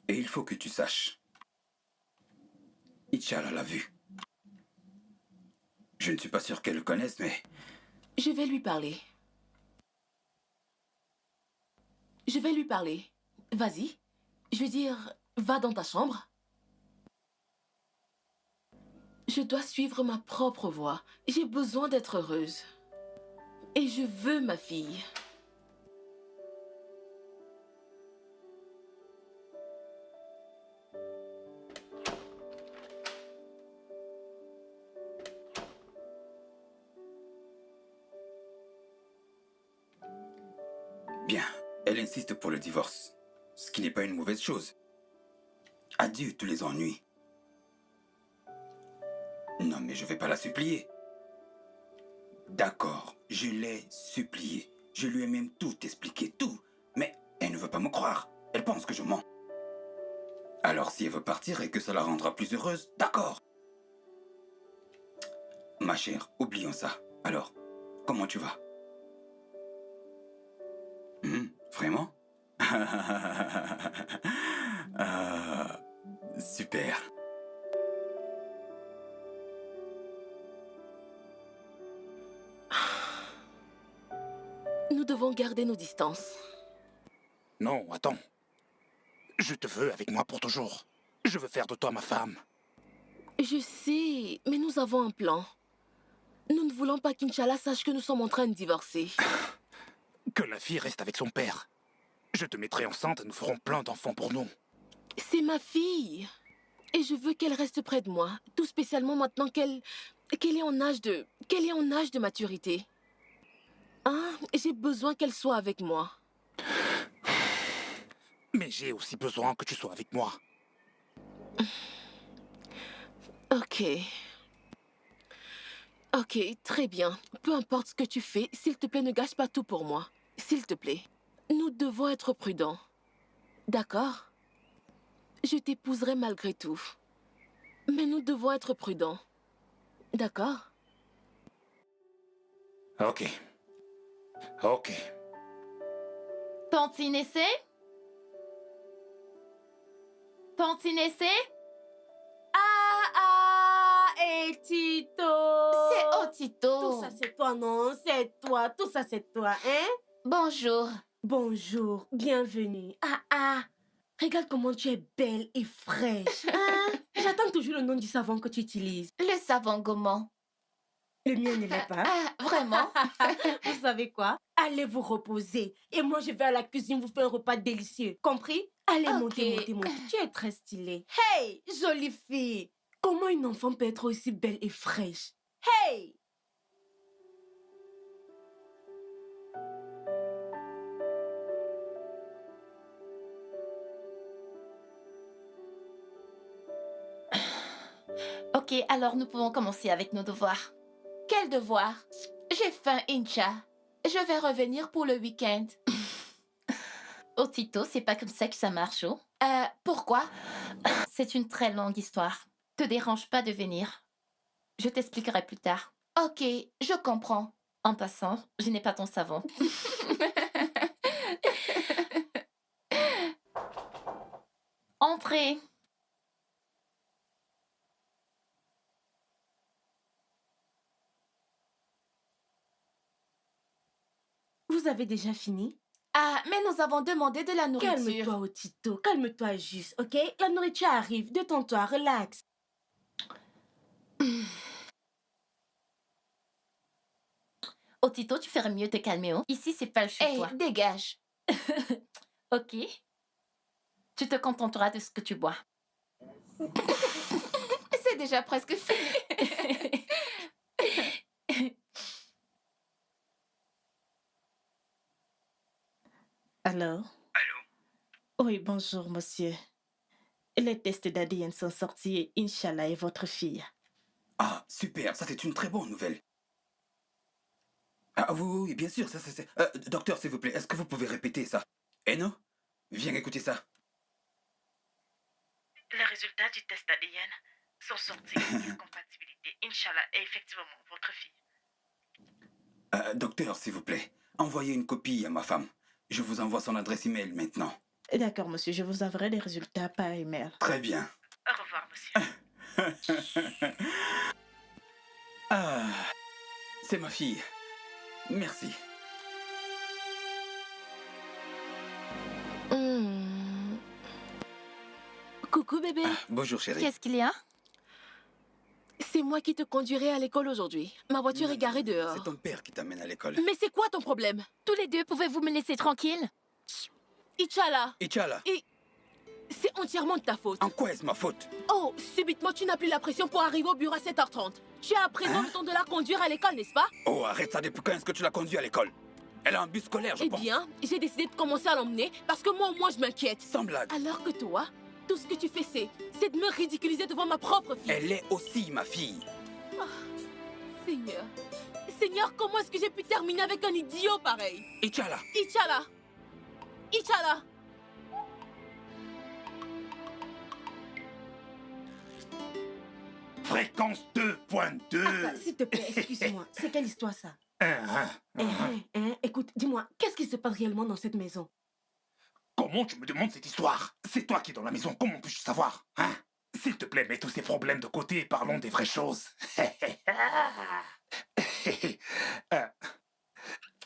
Et il faut que tu saches. Inch'Allah l'a vu. Je ne suis pas sûr qu'elle le connaisse, mais... Je vais lui parler. Je vais lui parler. Vas-y. Je veux dire, va dans ta chambre. Je dois suivre ma propre voie. J'ai besoin d'être heureuse. Et je veux ma fille. Bien, elle insiste pour le divorce. Ce qui n'est pas une mauvaise chose. Adieu tous les ennuis. Non, mais je vais pas la supplier. D'accord, je l'ai suppliée. Je lui ai même tout expliqué, tout. Mais elle ne veut pas me croire. Elle pense que je mens. Alors si elle veut partir et que ça la rendra plus heureuse, d'accord. Ma chère, oublions ça. Alors, comment tu vas? Vraiment? Super. Nous devons garder nos distances. Non, attends. Je te veux avec moi pour toujours. Je veux faire de toi ma femme. Je sais, mais nous avons un plan. Nous ne voulons pas qu'Inch'Allah sache que nous sommes en train de divorcer. Que la fille reste avec son père. Je te mettrai enceinte et nous ferons plein d'enfants pour nous. C'est ma fille. Et je veux qu'elle reste près de moi, tout spécialement maintenant qu'elle est en âge de maturité. Hein? J'ai besoin qu'elle soit avec moi. Mais j'ai aussi besoin que tu sois avec moi. Ok. Ok, très bien. Peu importe ce que tu fais, s'il te plaît, ne gâche pas tout pour moi. S'il te plaît. Nous devons être prudents. D'accord? Je t'épouserai malgré tout. Mais nous devons être prudents. D'accord? Ok. Ok. Tante Inessé? Tante Inessé? Et Tito! C'est Otito. Tout ça, c'est toi, non? C'est toi. Tout ça, c'est toi, hein? Bonjour. Bonjour, bienvenue. Regarde comment tu es belle et fraîche. Hein? J'attends toujours le nom du savon que tu utilises. Le savon gommant. Le mien ne l'est pas. Ah, vraiment? Vous savez quoi? Allez vous reposer. Et moi, je vais à la cuisine vous faire un repas délicieux. Compris? Allez, Ok. montez. Tu es très stylée. Hey, jolie fille. Comment une enfant peut être aussi belle et fraîche? Hey! Ok, alors nous pouvons commencer avec nos devoirs. Quel devoir? J'ai faim, Incha. Je vais revenir pour le week-end. Otito, c'est pas comme ça que ça marche, oh. Pourquoi? C'est une très longue histoire. Te dérange pas de venir. Je t'expliquerai plus tard. Ok, je comprends. En passant, je n'ai pas ton savon. Entrez. Vous avez déjà fini? Ah, mais nous avons demandé de la nourriture. Calme-toi, Otito. Calme-toi juste, ok? La nourriture arrive. Détends-toi, relax. Otito, tu ferais mieux de te calmer, oh. Ici, c'est pas le chez Hey, toi. dégage. Ok. Tu te contenteras de ce que tu bois. C'est déjà presque fini. Alors? Allô? Oui, bonjour, monsieur. Les tests d'ADN sont sortis et Inch'Allah est votre fille. Ah, super, ça c'est une très bonne nouvelle. Ah oui, bien sûr, ça c'est... docteur, s'il vous plaît, est-ce que vous pouvez répéter ça? Eno, viens écouter ça. Le résultat du test ADN sont sortis de compatibilité. Inch'Allah est effectivement votre fille. Docteur, s'il vous plaît, envoyez une copie à ma femme. Je vous envoie son adresse email maintenant. D'accord, monsieur, je vous enverrai les résultats par email. Très bien. Au revoir, monsieur. Ah, c'est ma fille. Merci. Coucou bébé, Bonjour chérie. Qu'est-ce qu'il y a? c'est moi qui te conduirai à l'école aujourd'hui. Ma voiture Non, est garée non, dehors. C'est ton père qui t'amène à l'école. Mais c'est quoi ton problème? Tous les deux, pouvez-vous me laisser tranquille? Inch'Allah, Inch'Allah, c'est entièrement de ta faute. en quoi est-ce ma faute? Oh, subitement tu n'as plus la pression pour arriver au bureau à 7h30. Tu as à présent Hein? le temps de la conduire à l'école, n'est-ce pas? Oh, arrête ça, depuis quand est-ce que tu l'as conduit à l'école? Elle a un bus scolaire, je Eh pense. bien, j'ai décidé de commencer à l'emmener parce que moi au moins je m'inquiète. Sans blague. Alors que toi, tout ce que tu fais c'est de me ridiculiser devant ma propre fille. Elle est aussi ma fille. Seigneur, Seigneur, comment est-ce que j'ai pu terminer avec un idiot pareil? Inch'Allah. Inch'Allah, Inch'Allah. Fréquence 2.2. S'il te plaît, excuse-moi. C'est quelle histoire ça? Hein, Écoute, dis-moi, qu'est-ce qui se passe réellement dans cette maison? Comment tu me demandes cette histoire? C'est toi qui es dans la maison, comment puis-je savoir? Hein? S'il te plaît, mets tous ces problèmes de côté et parlons des vraies choses.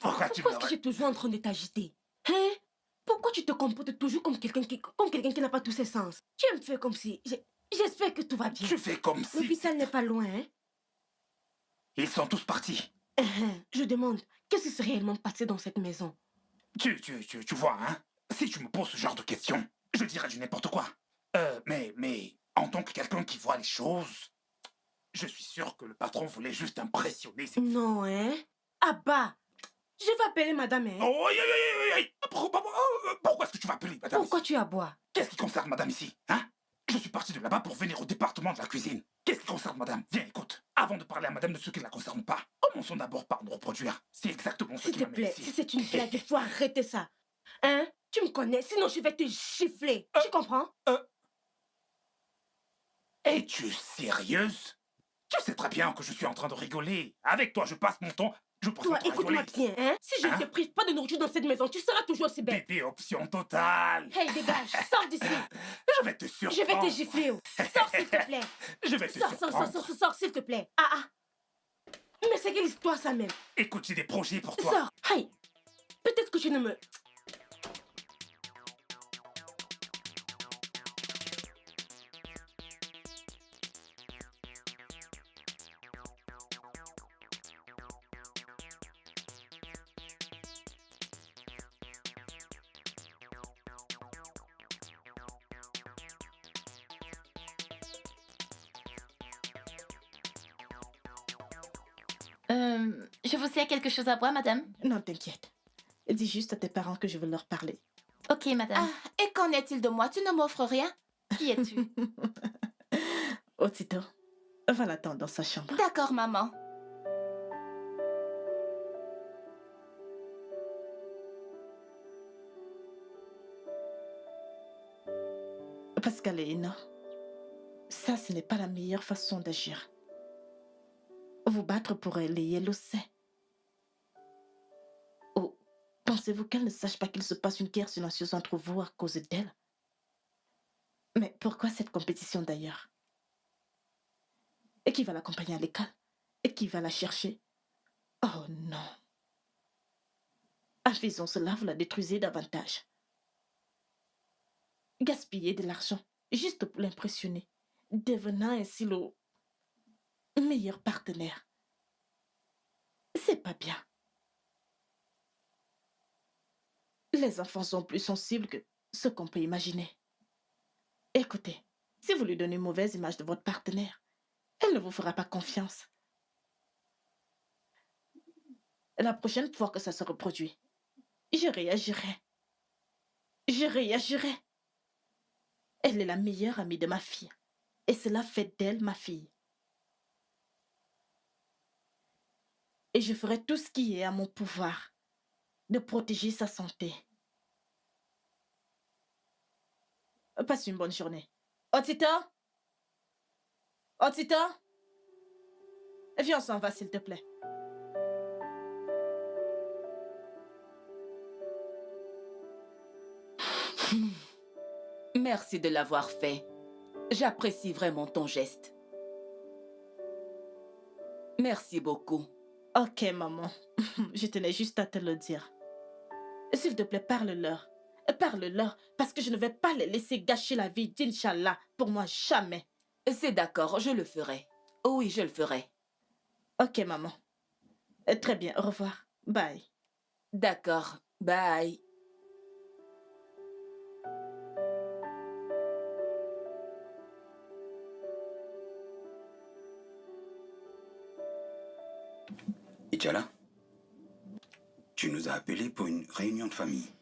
Pourquoi tu Pourquoi est-ce que me... tu es toujours en train de t'agiter? Hein? Pourquoi tu te comportes toujours comme quelqu'un qui n'a pas tous ses sens? Tu me fais comme si... J'espère que tout va bien. Tu fais comme si... L'hôpital n'est pas loin, hein? Ils sont tous partis. Je demande, qu'est-ce qui s'est réellement passé dans cette maison? Tu vois, hein? Si tu me poses ce genre de questions, je dirais du n'importe quoi. Mais en tant que quelqu'un qui voit les choses, je suis sûr que le patron voulait juste impressionner ses... Non, hein? Abba! Je vais appeler madame, hein? Oh, aïe, aïe, aïe, aïe, aïe. Pourquoi est-ce que tu vas appeler madame Pourquoi ici? tu aboies? Qu'est-ce qui concerne madame ici, hein? Je suis parti de là-bas pour venir au département de la cuisine. Qu'est-ce qui concerne madame? Viens, écoute. Avant de parler à madame de ce qui ne la concerne pas, commençons d'abord par nous reproduire. C'est exactement ce S'il qui te m'amène plaît, ici. si c'est une blague, il faut arrêter ça. Hein? Tu me connais, sinon je vais te gifler. Tu comprends? Es-tu sérieuse? Tu sais très bien que je suis en train de rigoler. Avec toi, je passe mon temps... Je passe Toi, mon temps à écoute-moi rigoler. bien, hein? Si je ne Hein? te prive pas de nourriture dans cette maison, tu seras toujours aussi belle. Bébé, option totale. Hey, dégage, sors d'ici. Je vais te surprendre. Je vais te gifler. Sors, s'il te plaît. Je vais te Sors, surprendre. sors, s'il te plaît. Ah. Mais c'est quelle histoire, ça même? Écoute, j'ai des projets pour toi. Sors. Hey, peut-être que tu ne me... Je vous sers quelque chose à boire, madame? Non, t'inquiète. Dis juste à tes parents que je veux leur parler. Ok, madame. Et qu'en est-il de moi? Tu ne m'offres rien? Qui es-tu? Aussitôt, va l'attendre dans sa chambre. D'accord, maman. Pascal et Ina, ça, ce n'est pas la meilleure façon d'agir. Vous battre pour elle, et elle le sait. Oh, pensez-vous qu'elle ne sache pas qu'il se passe une guerre silencieuse entre vous à cause d'elle? Mais pourquoi cette compétition d'ailleurs? Et qui va l'accompagner à l'école? Et qui va la chercher? Oh non. En faisant cela, vous la détruisez davantage. Gaspiller de l'argent juste pour l'impressionner, devenant ainsi le meilleur partenaire. C'est pas bien. Les enfants sont plus sensibles que ce qu'on peut imaginer. Écoutez, si vous lui donnez une mauvaise image de votre partenaire, elle ne vous fera pas confiance. La prochaine fois que ça se reproduit, je réagirai. Je réagirai. Elle est la meilleure amie de ma fille. Et cela fait d'elle ma fille. Et je ferai tout ce qui est à mon pouvoir de protéger sa santé. Passe une bonne journée. Otito! Otito, viens, on s'en va, s'il te plaît. Merci de l'avoir fait. J'apprécie vraiment ton geste. Merci beaucoup. Ok, maman. Je tenais juste à te le dire. S'il te plaît, parle-leur. Parle-leur, parce que je ne vais pas les laisser gâcher la vie d'Inch'Allah. Pour moi, jamais. C'est d'accord, je le ferai. Oui, je le ferai. Ok, maman. Très bien, au revoir. Bye. D'accord, bye. Ichala, tu nous as appelés pour une réunion de famille.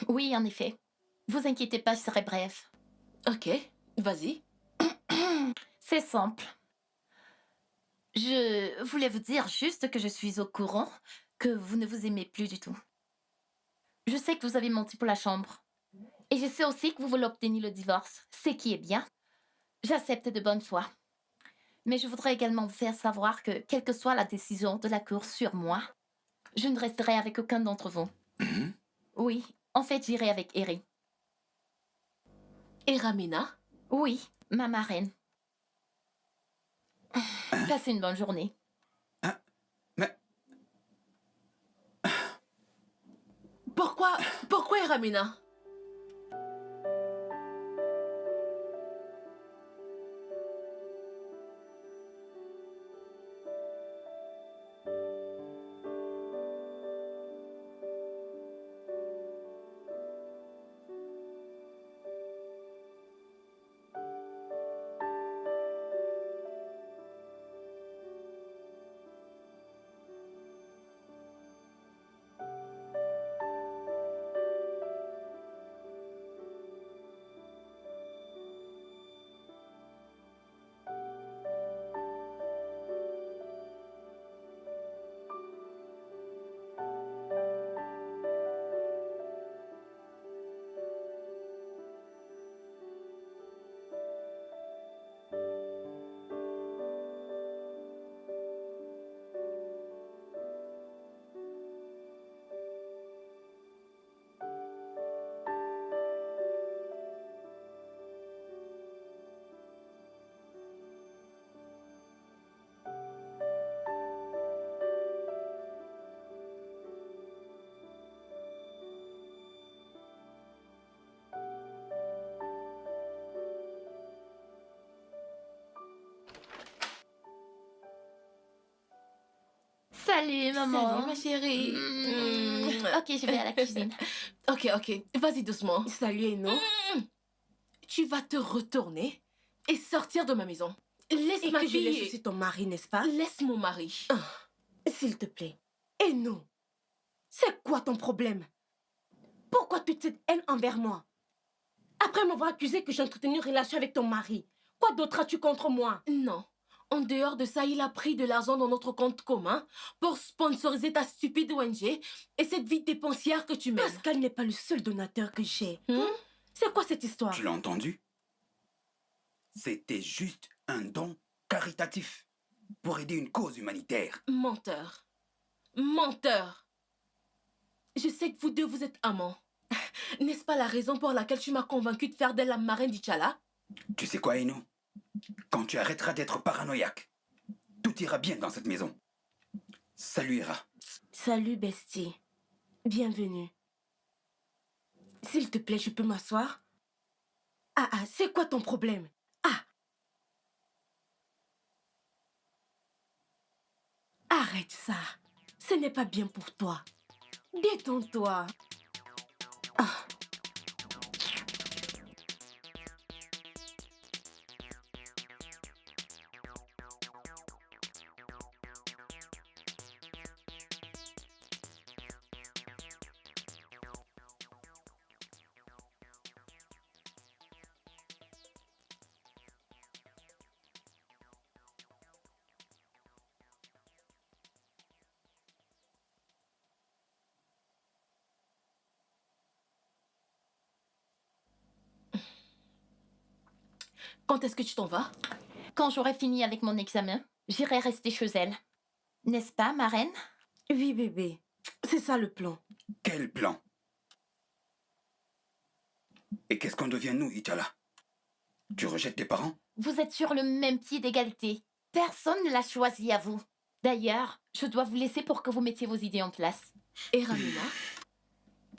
Oui, en effet. Vous inquiétez pas, je serai brève. Ok, vas-y. C'est simple. Je voulais vous dire juste que je suis au courant que vous ne vous aimez plus du tout. Je sais que vous avez menti pour la chambre. Et je sais aussi que vous voulez obtenir le divorce, ce qui est bien. J'accepte de bonne foi. Mais je voudrais également vous faire savoir que, quelle que soit la décision de la Cour sur moi, je ne resterai avec aucun d'entre vous. Mhm. Oui, en fait, j'irai avec Eri. Et Ramina? Oui, ma marraine. Passez une bonne journée. Mais Pourquoi et Ramina? Salut, maman. Salut, ma chérie. Ok, je vais à la cuisine. Ok, vas-y doucement. Salut, Eno. Tu vas te retourner et sortir de ma maison. Laisse Et ma que je fille. laisse aussi ton mari, n'est-ce pas? Laisse mon mari. S'il te plaît. Eno, c'est quoi ton problème? Pourquoi toute cette haine envers moi? Après m'avoir accusé que j'ai entretenu une relation avec ton mari, quoi d'autre as-tu contre moi? Non. En dehors de ça, il a pris de l'argent dans notre compte commun pour sponsoriser ta stupide ONG et cette vie dépensière que tu mènes. Pascal n'est pas le seul donateur que j'ai. Hmm? C'est quoi cette histoire? tu l'as entendu? C'était juste un don caritatif pour aider une cause humanitaire. Menteur. Menteur. Je sais que vous deux, vous êtes amants. N'est-ce pas la raison pour laquelle tu m'as convaincu de faire d'elle la marraine d'Ichala? Tu sais quoi, Eno? Quand tu arrêteras d'être paranoïaque, tout ira bien dans cette maison. Salut, Ira. Salut, bestie. Bienvenue. S'il te plaît, je peux m'asseoir? C'est quoi ton problème? Arrête ça. Ce n'est pas bien pour toi. Détends-toi. Quand est-ce que tu t'en vas? Quand j'aurai fini avec mon examen, j'irai rester chez elle. N'est-ce pas, ma reine? Oui, bébé. C'est ça le plan. Quel plan? Et qu'est-ce qu'on devient nous, Ichala? Tu rejettes tes parents? Vous êtes sur le même pied d'égalité. Personne ne l'a choisi à vous. D'ailleurs, je dois vous laisser pour que vous mettiez vos idées en place. Et Ramina,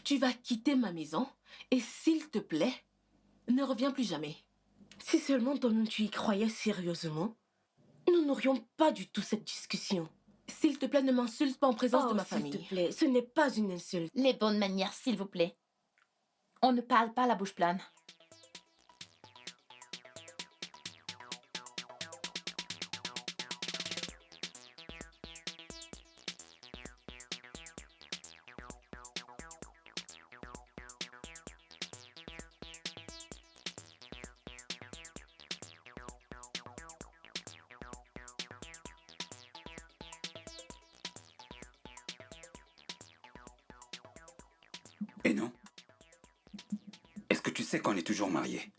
tu vas quitter ma maison et s'il te plaît, ne reviens plus jamais. Si seulement toi-même tu y croyais sérieusement, nous n'aurions pas du tout cette discussion. S'il te plaît, ne m'insulte pas en présence de ma S'il famille. te plaît, ce n'est pas une insulte. Les bonnes manières, s'il vous plaît. On ne parle pas la bouche pleine. Et non? Est-ce que tu sais qu'on est toujours mariés?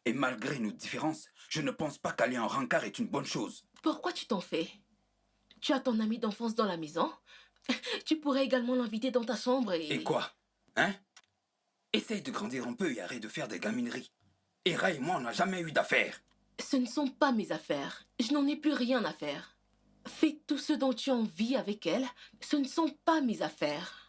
Et malgré nos différences, je ne pense pas qu'aller en rencard est une bonne chose. Pourquoi tu t'en fais? Tu as ton ami d'enfance dans la maison. Tu pourrais également l'inviter dans ta chambre et... Et quoi? Hein? Essaye de grandir un peu et arrête de faire des gamineries. Hera et moi, on n'a jamais eu d'affaires. Ce ne sont pas mes affaires. Je n'en ai plus rien à faire. Fais tout ce dont tu as envie avec elle. Ce ne sont pas mes affaires.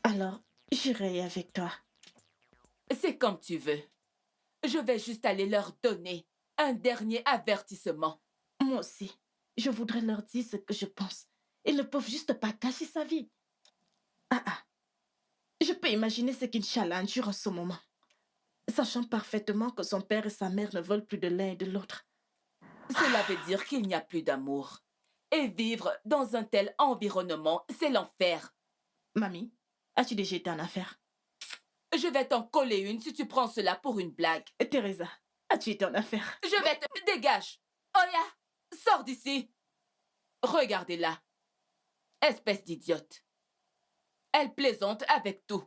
Alors, j'irai avec toi. C'est comme tu veux. Je vais juste aller leur donner un dernier avertissement. Moi aussi, je voudrais leur dire ce que je pense. Ils ne peuvent juste pas cacher sa vie. Je peux imaginer ce qu'Inch'Allah endure en ce moment. Sachant parfaitement que son père et sa mère ne veulent plus de l'un et de l'autre. Cela veut dire qu'il n'y a plus d'amour. Et vivre dans un tel environnement, c'est l'enfer. Mamie, as-tu déjà été en affaires? Je vais t'en coller une si tu prends cela pour une blague. Teresa, as-tu été en affaires? Je vais te... Dégage! Oya! Sors d'ici! Regardez-la. Espèce d'idiote. Elle plaisante avec tout.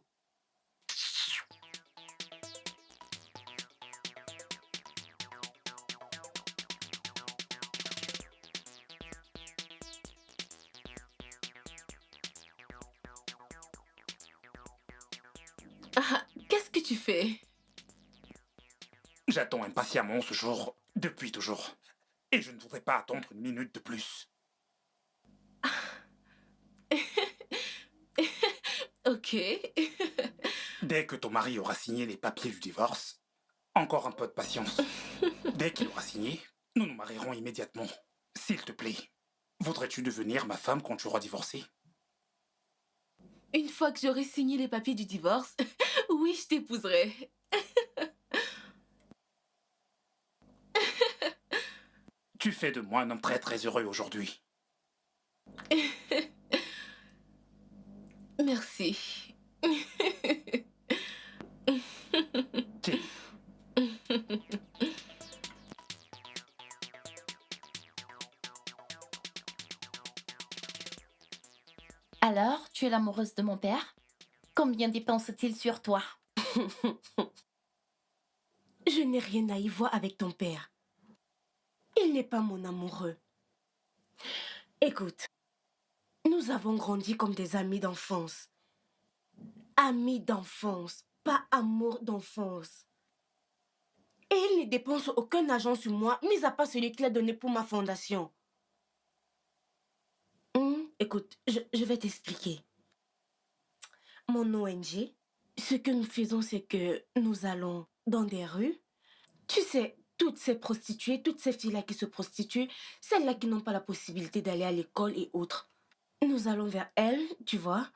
Ah, qu'est-ce que tu fais? J'attends impatiemment ce jour depuis toujours. Et je ne voudrais pas attendre une minute de plus. Ok. Dès que ton mari aura signé les papiers du divorce, encore un peu de patience. Dès qu'il aura signé, nous nous marierons immédiatement. S'il te plaît, voudrais-tu devenir ma femme quand tu auras divorcé? Une fois que j'aurai signé les papiers du divorce, oui, je t'épouserai. Tu fais de moi un homme très très heureux aujourd'hui. Merci. Tiens, Alors, tu es l'amoureuse de mon père? Combien dépense-t-il sur toi? Je n'ai rien à y voir avec ton père. Il n'est pas mon amoureux. Écoute, nous avons grandi comme des amis d'enfance. Amis d'enfance, pas amour d'enfance. Et il ne dépense aucun argent sur moi, mis à part celui qu'il a donné pour ma fondation. Écoute, je vais t'expliquer. Mon ONG, ce que nous faisons, c'est que nous allons dans des rues. Tu sais, toutes ces prostituées, toutes ces filles-là qui se prostituent, celles-là qui n'ont pas la possibilité d'aller à l'école et autres. Nous allons vers elles, tu vois.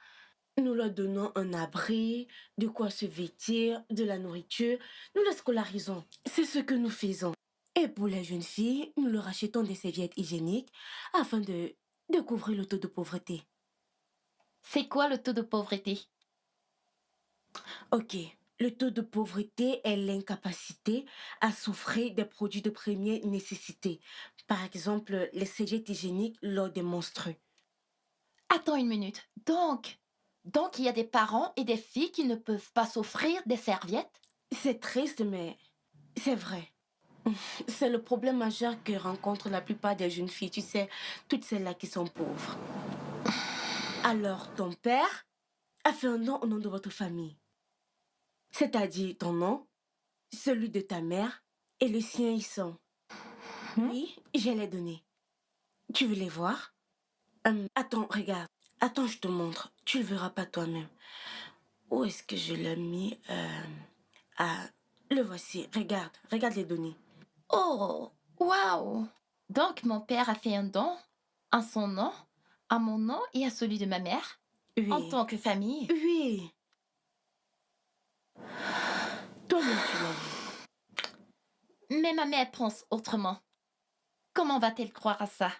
Nous leur donnons un abri, de quoi se vêtir, de la nourriture. Nous les scolarisons. C'est ce que nous faisons. Et pour les jeunes filles, nous leur achetons des serviettes hygiéniques afin de couvrir le taux de pauvreté. C'est quoi le taux de pauvreté? Ok, le taux de pauvreté est l'incapacité à s'offrir des produits de première nécessité. Par exemple, les serviettes hygiéniques lors des menstrues. Attends une minute. Donc il y a des parents et des filles qui ne peuvent pas s'offrir des serviettes? C'est triste, mais c'est vrai. C'est le problème majeur que rencontrent la plupart des jeunes filles, tu sais, toutes celles-là qui sont pauvres. Alors, ton père a fait un don au nom de votre famille. C'est-à-dire ton nom, celui de ta mère et le sien y sont. Oui, je les donné. Tu veux les voir? Attends, regarde. Attends, je te montre. Tu le verras pas toi-même. Où est-ce que je l'ai mis? Le voici. Regarde les données. Oh, waouh! Donc mon père a fait un don en son nom, à mon nom et à celui de ma mère, en Oui. tant que famille. Oui. Toi-même, tu l'as vu. Mais ma mère pense autrement. Comment va-t-elle croire à ça?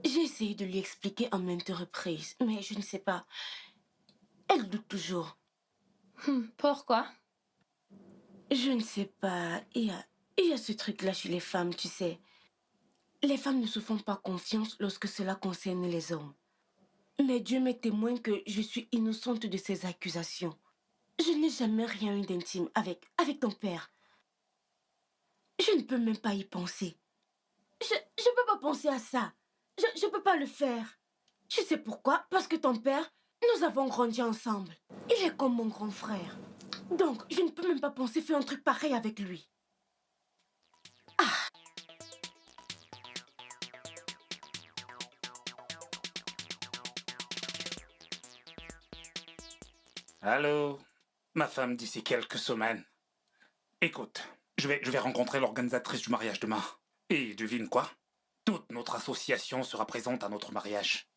J'ai essayé de lui expliquer en maintes reprises, mais je ne sais pas. Elle doute toujours. Pourquoi? Je ne sais pas. Il y a ce truc-là chez les femmes, tu sais. Les femmes ne se font pas confiance lorsque cela concerne les hommes. Mais Dieu m'est témoin que je suis innocente de ces accusations. Je n'ai jamais rien eu d'intime avec ton père. Je ne peux même pas y penser. Je ne peux pas penser à ça. Je ne peux pas le faire. Tu sais pourquoi? Parce que ton père, nous avons grandi ensemble. Il est comme mon grand frère. Donc, je ne peux même pas penser faire un truc pareil avec lui. Allô? Ma femme d'ici quelques semaines. Écoute, je vais rencontrer l'organisatrice du mariage demain. Et devine quoi? Toute notre association sera présente à notre mariage.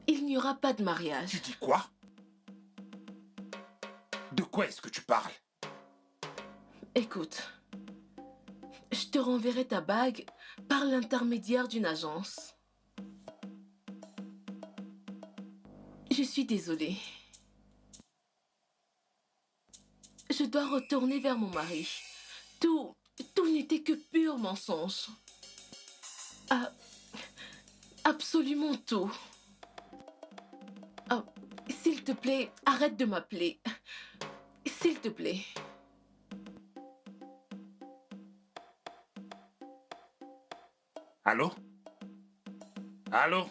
Il n'y aura pas de mariage. Tu dis quoi? De quoi est-ce que tu parles? Écoute, je te renverrai ta bague par l'intermédiaire d'une agence. Je suis désolée. Je dois retourner vers mon mari. Tout n'était que pur mensonge. Ah, absolument tout. Ah, s'il te plaît, arrête de m'appeler. S'il te plaît. Allô? Allô?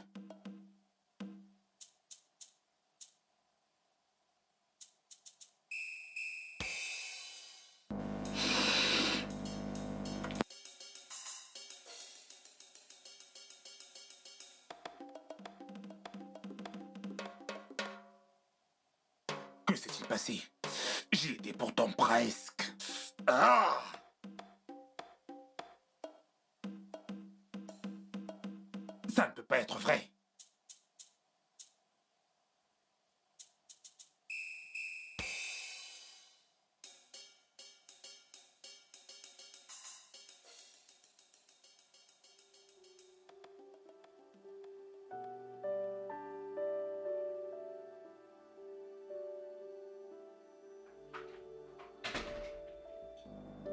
Que s'est-il passé? J'y étais pourtant presque. Ah! Ça ne peut pas être vrai.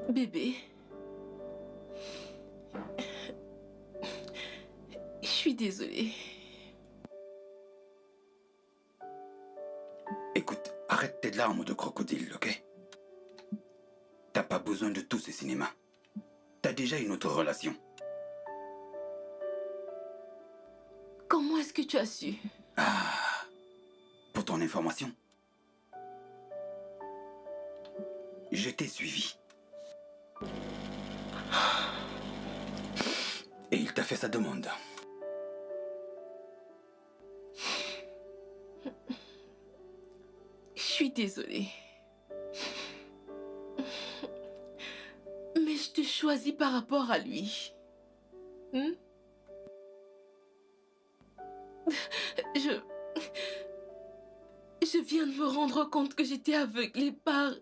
Bébé. Je suis désolée. Écoute, arrête tes larmes de crocodile, ok? T'as pas besoin de tout ce cinéma. T'as déjà une autre relation. Comment est-ce que tu as su? Ah, pour ton information, je t'ai suivi. Et il t'a fait sa demande. Je suis désolée. Mais je te choisis par rapport à lui. Hmm? Je viens de me rendre compte que j'étais aveuglée par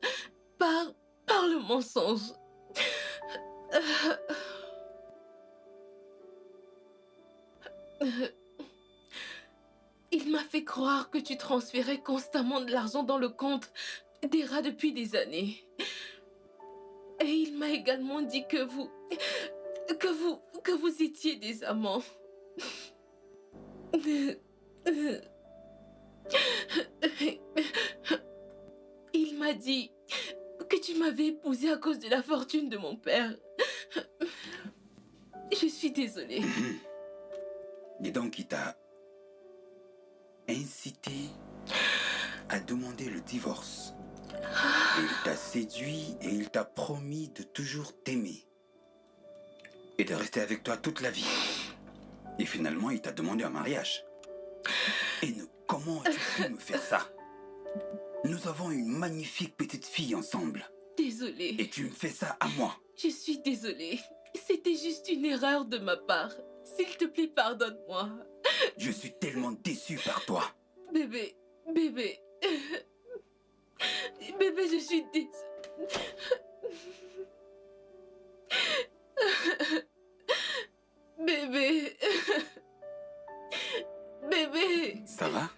le mensonge. Il Il m'a fait croire que tu transférais constamment de l'argent dans le compte des rats depuis des années. Et il m'a également dit que vous étiez des amants. Il m'a dit que tu m'avais épousée à cause de la fortune de mon père. Je suis désolée. Dis donc, il t'a incité à demander le divorce. Il t'a séduit et il t'a promis de toujours t'aimer. Et de rester avec toi toute la vie. Et finalement, il t'a demandé un mariage. Et comment as-tu pu me faire ça? Nous avons une magnifique petite fille ensemble. Désolée. Et tu me fais ça à moi. Je suis désolée. C'était juste une erreur de ma part. S'il te plaît, pardonne-moi. Je suis tellement déçu par toi. Bébé. Bébé, je suis désolée. Bébé. Bébé. Ça va?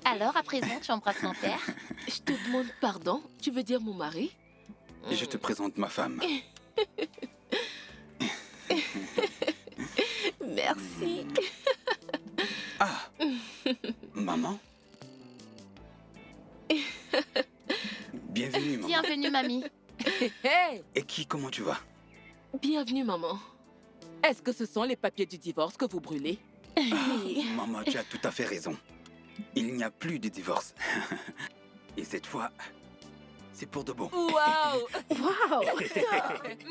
Alors, à présent, tu embrasses mon père? Je te demande pardon. Tu veux dire mon mari? Je te présente ma femme. Merci. Ah, maman? Bienvenue, maman. Bienvenue, mamie. Hey! Et comment tu vas? Bienvenue, maman. Est-ce que ce sont les papiers du divorce que vous brûlez? Maman, tu as tout à fait raison. Il n'y a plus de divorce. Et cette fois, c'est pour de bon. Waouh! Waouh!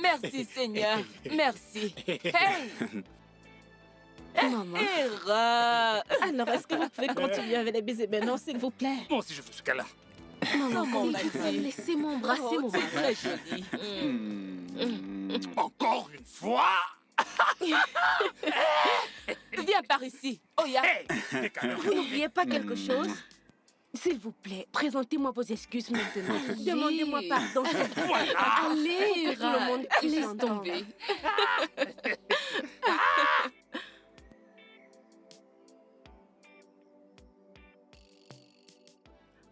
Merci, Seigneur. Merci. Hey! Maman. Hera! Alors, est-ce que vous pouvez continuer avec les baisers maintenant, s'il vous plaît? Moi aussi, je veux ce câlin. Maman, Comment s'il vous plaît, va-t-il? laissez-moi embrasser Oh, mon c'est mari. très joli. Encore une fois? Viens par ici. Oya. Hey! Des câlins. Vous n'oubliez pas quelque chose? S'il vous plaît, présentez-moi vos excuses maintenant. Allez. Demandez-moi pardon. Voilà! Allez, Tout le monde puisse laisse l'entendre. tomber.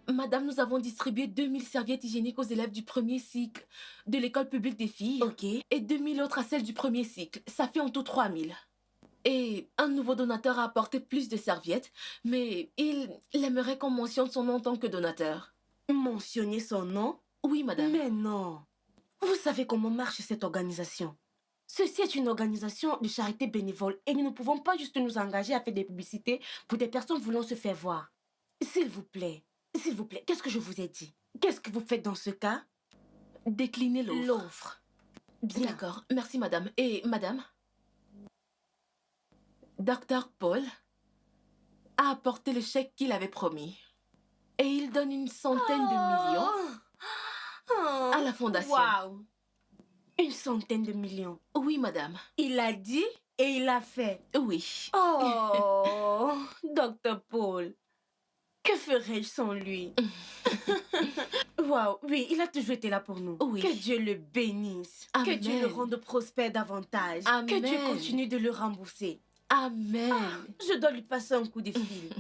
Madame, nous avons distribué 2000 serviettes hygiéniques aux élèves du premier cycle de l'école publique des filles Ok. et 2000 autres à celles du premier cycle. Ça fait en tout 3000. Et un nouveau donateur a apporté plus de serviettes, mais il aimerait qu'on mentionne son nom en tant que donateur. Mentionner son nom? Oui, madame. Mais non. Vous savez comment marche cette organisation. Ceci est une organisation de charité bénévole et nous ne pouvons pas juste nous engager à faire des publicités pour des personnes voulant se faire voir. S'il vous plaît, qu'est-ce que je vous ai dit? Qu'est-ce que vous faites dans ce cas? Déclinez l'offre. L'offre. Bien. D'accord. Merci, madame. Et madame, Dr. Paul a apporté le chèque qu'il avait promis. Et il donne une centaine de millions Oh. à la fondation. Waouh. Une centaine de millions. Oui, madame. Il a dit et il a fait. Oui. Oh, Dr. Paul. Que ferais-je sans lui? Waouh, oui, il a toujours été là pour nous. Oui. Que Dieu le bénisse. Amen. Que Dieu le rende prospère davantage. Que Dieu Amen. continue de le rembourser. Amen. Je dois lui passer un coup de fil.